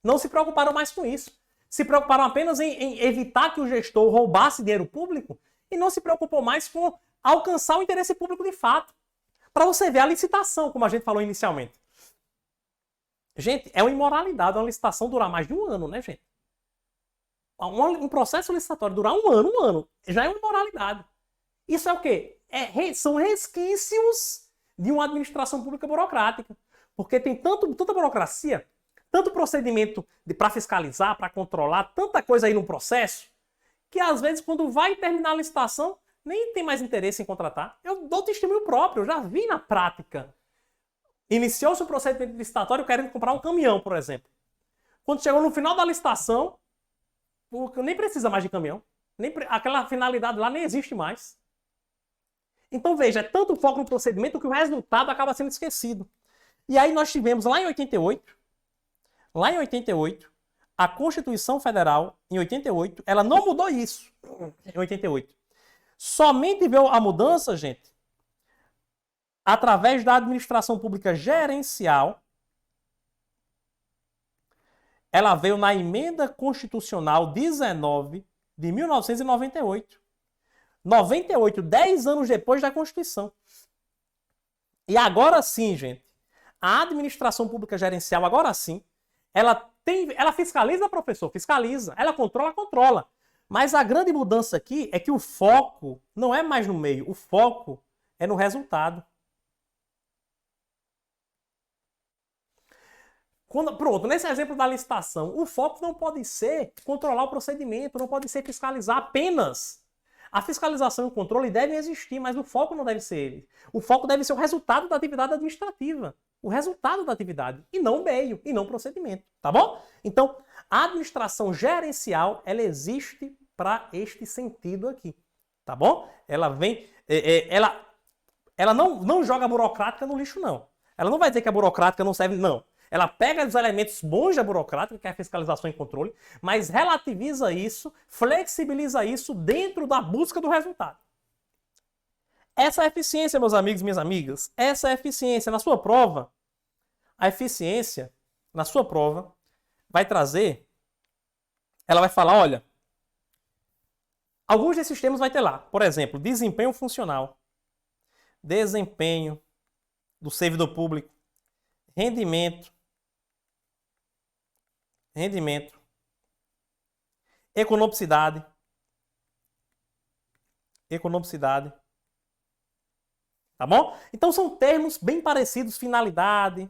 Não se preocuparam mais com isso. Se preocuparam apenas em evitar que o gestor roubasse dinheiro público e não se preocupou mais com alcançar o interesse público de fato. Para você ver a licitação, como a gente falou inicialmente. Gente, é uma imoralidade uma licitação durar mais de um ano, né, gente? Um processo licitatório durar um ano, já é uma imoralidade. Isso é o quê? São resquícios de uma administração pública burocrática. Porque tem tanta burocracia, tanto procedimento para fiscalizar, para controlar, tanta coisa aí no processo, que às vezes quando vai terminar a licitação, nem tem mais interesse em contratar. Eu dou testemunho próprio, eu já vi na prática. Iniciou-se o procedimento licitatório querendo comprar um caminhão, por exemplo. Quando chegou no final da licitação, nem precisa mais de caminhão. Aquela finalidade lá nem existe mais. Então veja, é tanto foco no procedimento que o resultado acaba sendo esquecido. E aí nós tivemos lá em 88, a Constituição Federal, em 88, ela não mudou isso, em 88. Somente veio a mudança, gente, através da administração pública gerencial. Ela veio na Emenda Constitucional 19 de 1998. 98, 10 anos depois da Constituição. E agora sim, gente, a administração pública gerencial, agora sim, ela fiscaliza, professor, fiscaliza. Ela controla. Mas a grande mudança aqui é que o foco não é mais no meio, o foco é no resultado. Pronto, nesse exemplo da licitação, o foco não pode ser controlar o procedimento, não pode ser fiscalizar apenas. A fiscalização e o controle devem existir, mas o foco não deve ser ele. O foco deve ser o resultado da atividade administrativa. O resultado da atividade, e não o meio, e não o procedimento, tá bom? Então, a administração gerencial, ela existe para este sentido aqui, tá bom? Ela vem, ela não joga a burocrática no lixo, não. Ela não vai dizer que a burocrática não serve, não. Ela pega os elementos bons da burocrática, que é a fiscalização e controle, mas relativiza isso, flexibiliza isso dentro da busca do resultado. Essa é a eficiência, meus amigos e minhas amigas. Essa é a eficiência. Na sua prova, a eficiência, na sua prova, vai trazer, ela vai falar, olha, alguns desses termos vai ter lá. Por exemplo, desempenho funcional, desempenho do servidor público, rendimento, economicidade, tá bom? Então são termos bem parecidos, finalidade.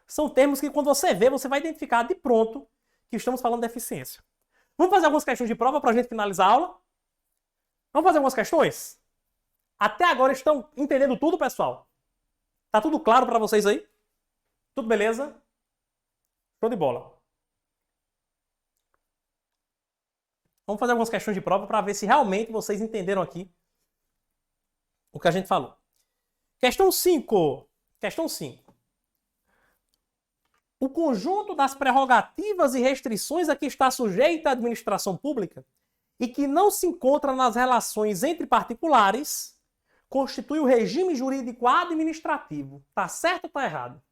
São termos que quando você vê, você vai identificar de pronto que estamos falando de eficiência. Vamos fazer algumas questões de prova para a gente finalizar a aula? Vamos fazer algumas questões? Até agora estão entendendo tudo, pessoal? Tá tudo claro para vocês aí? Tudo beleza? Show de bola. Vamos fazer algumas questões de prova para ver se realmente vocês entenderam aqui o que a gente falou. Questão 5. Questão 5. O conjunto das prerrogativas e restrições a que está sujeita a administração pública e que não se encontra nas relações entre particulares constitui o regime jurídico administrativo. Tá certo ou tá errado?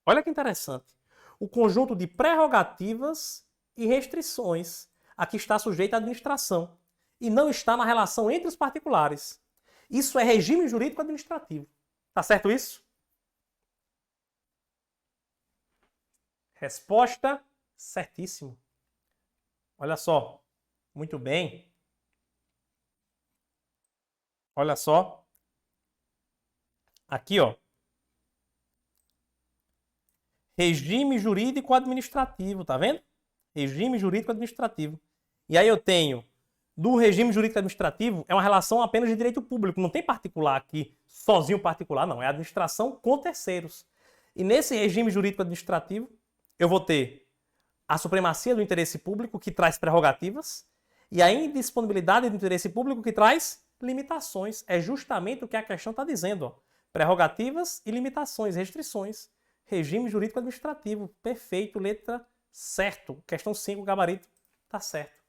Olha que interessante. O conjunto de prerrogativas e restrições a que está sujeita a administração e não está na relação entre os particulares. Isso é regime jurídico administrativo. Tá certo isso? Resposta certíssimo. Olha só. Muito bem. Olha só. Aqui, ó. Regime jurídico administrativo, tá vendo? Regime jurídico administrativo. E aí eu tenho, do regime jurídico administrativo, é uma relação apenas de direito público. Não tem particular aqui, sozinho particular, não. É administração com terceiros. E nesse regime jurídico administrativo, eu vou ter a supremacia do interesse público, que traz prerrogativas, e a indisponibilidade do interesse público, que traz limitações. É justamente o que a questão está dizendo, ó. Prerrogativas e limitações, restrições. Regime jurídico administrativo. Perfeito, letra certo. Questão 5, gabarito, tá certo.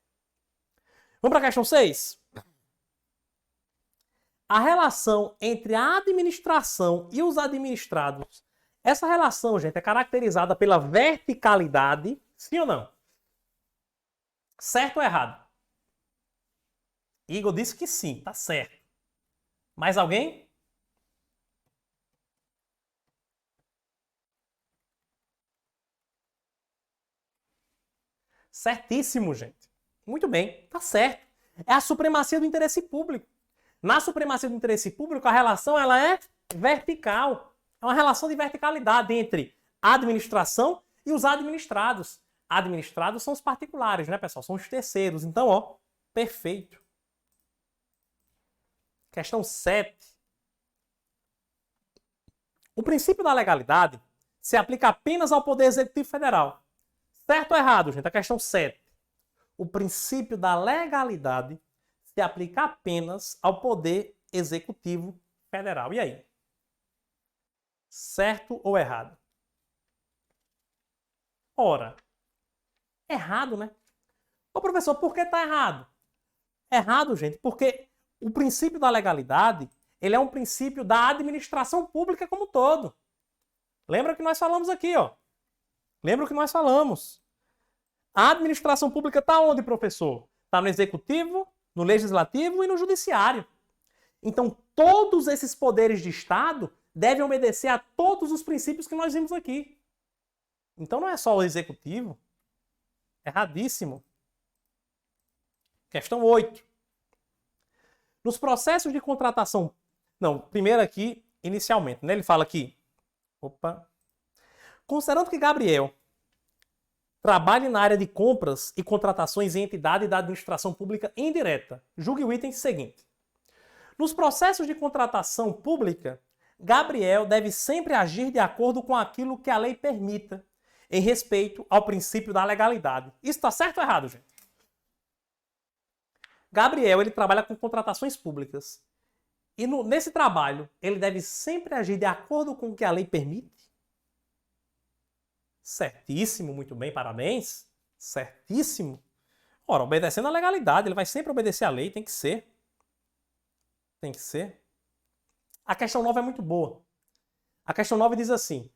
Vamos para a questão 6? A relação entre a administração e os administrados. Essa relação, gente, é caracterizada pela verticalidade, sim ou não? Certo ou errado? Igor disse que sim, tá certo. Mais alguém? Certíssimo, gente. Muito bem, tá certo. É a supremacia do interesse público. Na supremacia do interesse público, a relação ela é vertical. É uma relação de verticalidade entre a administração e os administrados. Administrados são os particulares, né, pessoal? São os terceiros. Então, ó, perfeito. Questão 7. O princípio da legalidade se aplica apenas ao Poder Executivo Federal. Certo ou errado, gente? A questão 7. O princípio da legalidade se aplica apenas ao Poder Executivo Federal. E aí? Certo ou errado? Ora, errado, né? Ô professor, por que está errado? Errado, gente, porque o princípio da legalidade, ele é um princípio da administração pública como um todo. Lembra que nós falamos aqui, ó. Lembra o que nós falamos. A administração pública está onde, professor? Está no executivo, no legislativo e no judiciário. Então, todos esses poderes de Estado devem obedecer a todos os princípios que nós vimos aqui. Então, não é só o executivo. Erradíssimo. Questão 8. Nos processos de contratação... Não, primeiro aqui, inicialmente, né? Ele fala aqui... Opa. Considerando que Gabriel trabalhe na área de compras e contratações em entidade da administração pública indireta, julgue o item seguinte. Nos processos de contratação pública, Gabriel deve sempre agir de acordo com aquilo que a lei permita, em respeito ao princípio da legalidade. Isso está certo ou errado, gente? Gabriel, ele trabalha com contratações públicas. E nesse trabalho, ele deve sempre agir de acordo com o que a lei permite? Certíssimo, muito bem, parabéns. Certíssimo. Ora, obedecendo à legalidade, ele vai sempre obedecer à lei, tem que ser. Tem que ser. A questão 9 é muito boa. A questão 9 diz assim: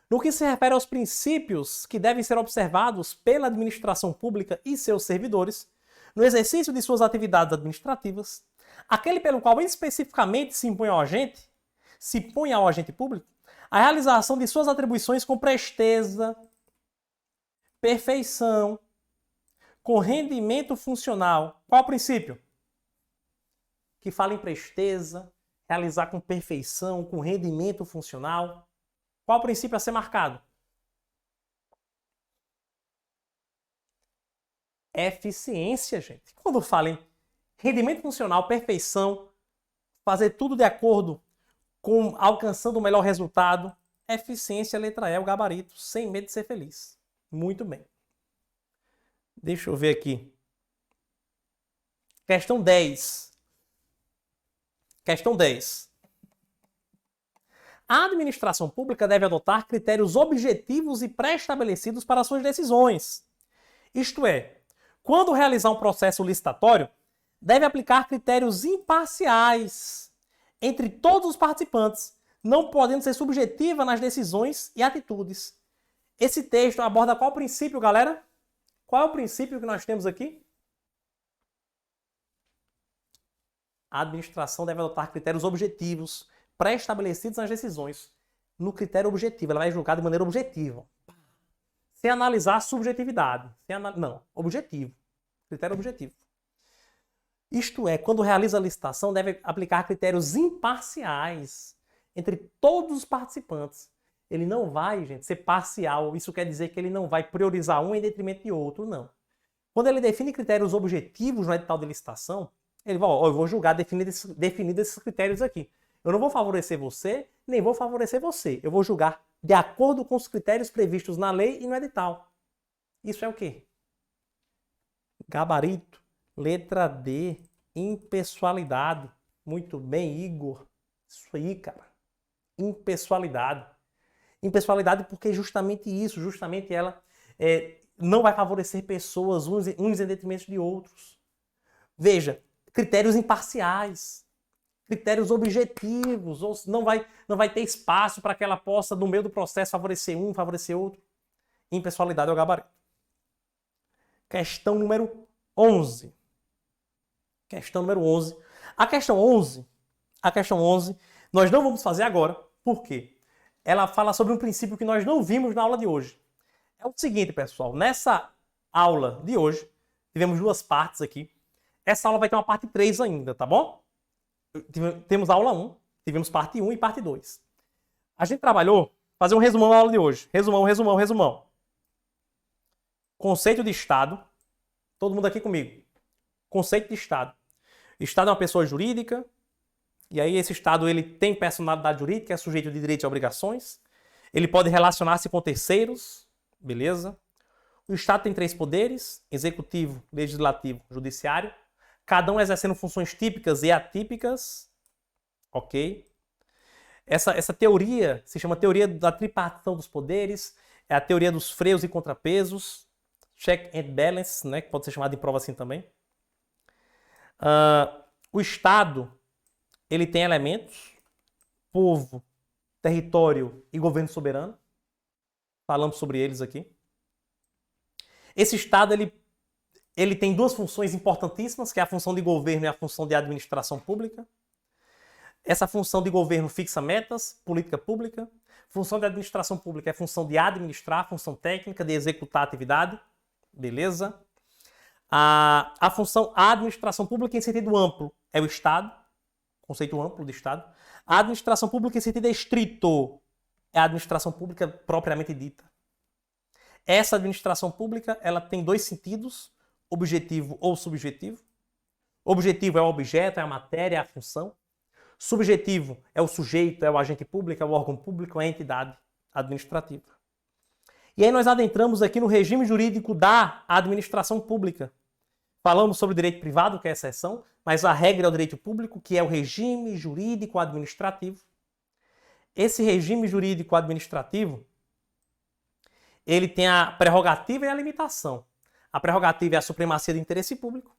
no que se refere aos princípios que devem ser observados pela administração pública e seus servidores, no exercício de suas atividades administrativas, aquele pelo qual especificamente se impõe ao agente público, a realização de suas atribuições com presteza, perfeição, com rendimento funcional. Qual o princípio? Que fala em presteza, realizar com perfeição, com rendimento funcional. Qual o princípio a ser marcado? Eficiência, gente. Quando fala em rendimento funcional, perfeição, fazer tudo de acordo com alcançando o melhor resultado, eficiência, letra E, o gabarito, sem medo de ser feliz. Muito bem. Deixa eu ver aqui. Questão 10. Questão 10. A administração pública deve adotar critérios objetivos e pré-estabelecidos para suas decisões. Isto é, quando realizar um processo licitatório, deve aplicar critérios imparciais entre todos os participantes, não podendo ser subjetiva nas decisões e atitudes. Esse texto aborda qual princípio, galera? Qual é o princípio que nós temos aqui? A administração deve adotar critérios objetivos, pré-estabelecidos nas decisões. No critério objetivo, ela vai julgar de maneira objetiva. Sem analisar a subjetividade. Não, objetivo. Critério objetivo. Isto é, quando realiza a licitação, deve aplicar critérios imparciais entre todos os participantes. Ele não vai, gente, ser parcial. Isso quer dizer que ele não vai priorizar um em detrimento de outro, não. Quando ele define critérios objetivos no edital de licitação, ele vai, eu vou julgar definidos esses critérios aqui. Eu não vou favorecer você, nem vou favorecer você. Eu vou julgar de acordo com os critérios previstos na lei e no edital. Isso é o quê? Gabarito. Letra D. Impessoalidade. Muito bem, Igor. Isso aí, cara. Impessoalidade. Impessoalidade porque justamente isso, justamente ela não vai favorecer pessoas uns em detrimento de outros. Veja, critérios imparciais. Critérios objetivos, ou não vai ter espaço para que ela possa, no meio do processo, favorecer um, favorecer outro. Impessoalidade é o gabarito. Questão número 11. Questão número 11. A questão 11, nós não vamos fazer agora. Por quê? Ela fala sobre um princípio que nós não vimos na aula de hoje. É o seguinte, pessoal. Nessa aula de hoje, tivemos duas partes aqui. Essa aula vai ter uma parte 3 ainda, tá bom? Temos aula 1, tivemos parte 1 e parte 2. A gente trabalhou, fazer um resumão da aula de hoje. Resumão. Conceito de Estado. Todo mundo aqui comigo. Conceito de Estado. Estado é uma pessoa jurídica, e aí esse Estado ele tem personalidade jurídica, é sujeito de direitos e obrigações. Ele pode relacionar-se com terceiros, beleza? O Estado tem 3 poderes, executivo, legislativo, judiciário. Cada um exercendo funções típicas e atípicas, ok? Essa teoria se chama teoria da tripartição dos poderes, é a teoria dos freios e contrapesos, check and balance, né, que pode ser chamado de prova assim também. O Estado, ele tem elementos, povo, território e governo soberano. Falamos sobre eles aqui. Esse Estado, ele tem 2 funções importantíssimas, que é a função de governo e a função de administração pública. Essa função de governo fixa metas, política pública. Função de administração pública é a função de administrar, função técnica de executar a atividade. Beleza? A função administração pública em sentido amplo é o Estado, conceito amplo de Estado. A administração pública em sentido estrito é a administração pública propriamente dita. Essa administração pública ela tem 2 sentidos, objetivo ou subjetivo. Objetivo é o objeto, é a matéria, é a função. Subjetivo é o sujeito, é o agente público, é o órgão público, é a entidade administrativa. E aí nós adentramos aqui no regime jurídico da administração pública. Falamos sobre o direito privado, que é a exceção, mas a regra é o direito público, que é o regime jurídico administrativo. Esse regime jurídico administrativo, ele tem a prerrogativa e a limitação. A prerrogativa é a supremacia do interesse público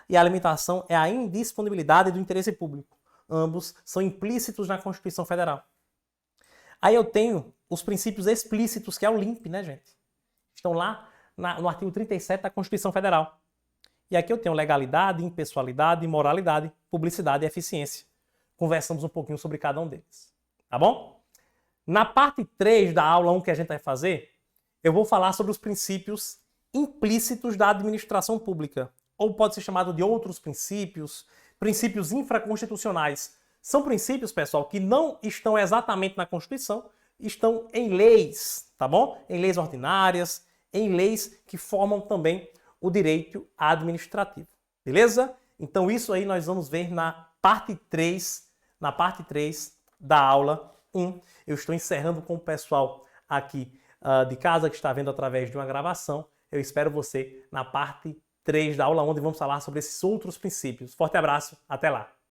e a limitação é a indisponibilidade do interesse público. Ambos são implícitos na Constituição Federal. Aí eu tenho os princípios explícitos, que é o LIMP, né, gente? Estão lá no artigo 37 da Constituição Federal. E aqui eu tenho legalidade, impessoalidade, moralidade, publicidade e eficiência. Conversamos um pouquinho sobre cada um deles. Tá bom? Na parte 3 da aula 1 que a gente vai fazer, eu vou falar sobre os princípios implícitos da administração pública. Ou pode ser chamado de outros princípios, princípios infraconstitucionais. São princípios, pessoal, que não estão exatamente na Constituição, estão em leis, tá bom? Em leis ordinárias, em leis que formam também o direito administrativo. Beleza? Então isso aí nós vamos ver na parte 3 da aula 1. Eu estou encerrando com o pessoal aqui de casa que está vendo através de uma gravação. Eu espero você na parte 3 da aula, onde vamos falar sobre esses outros princípios. Forte abraço, até lá!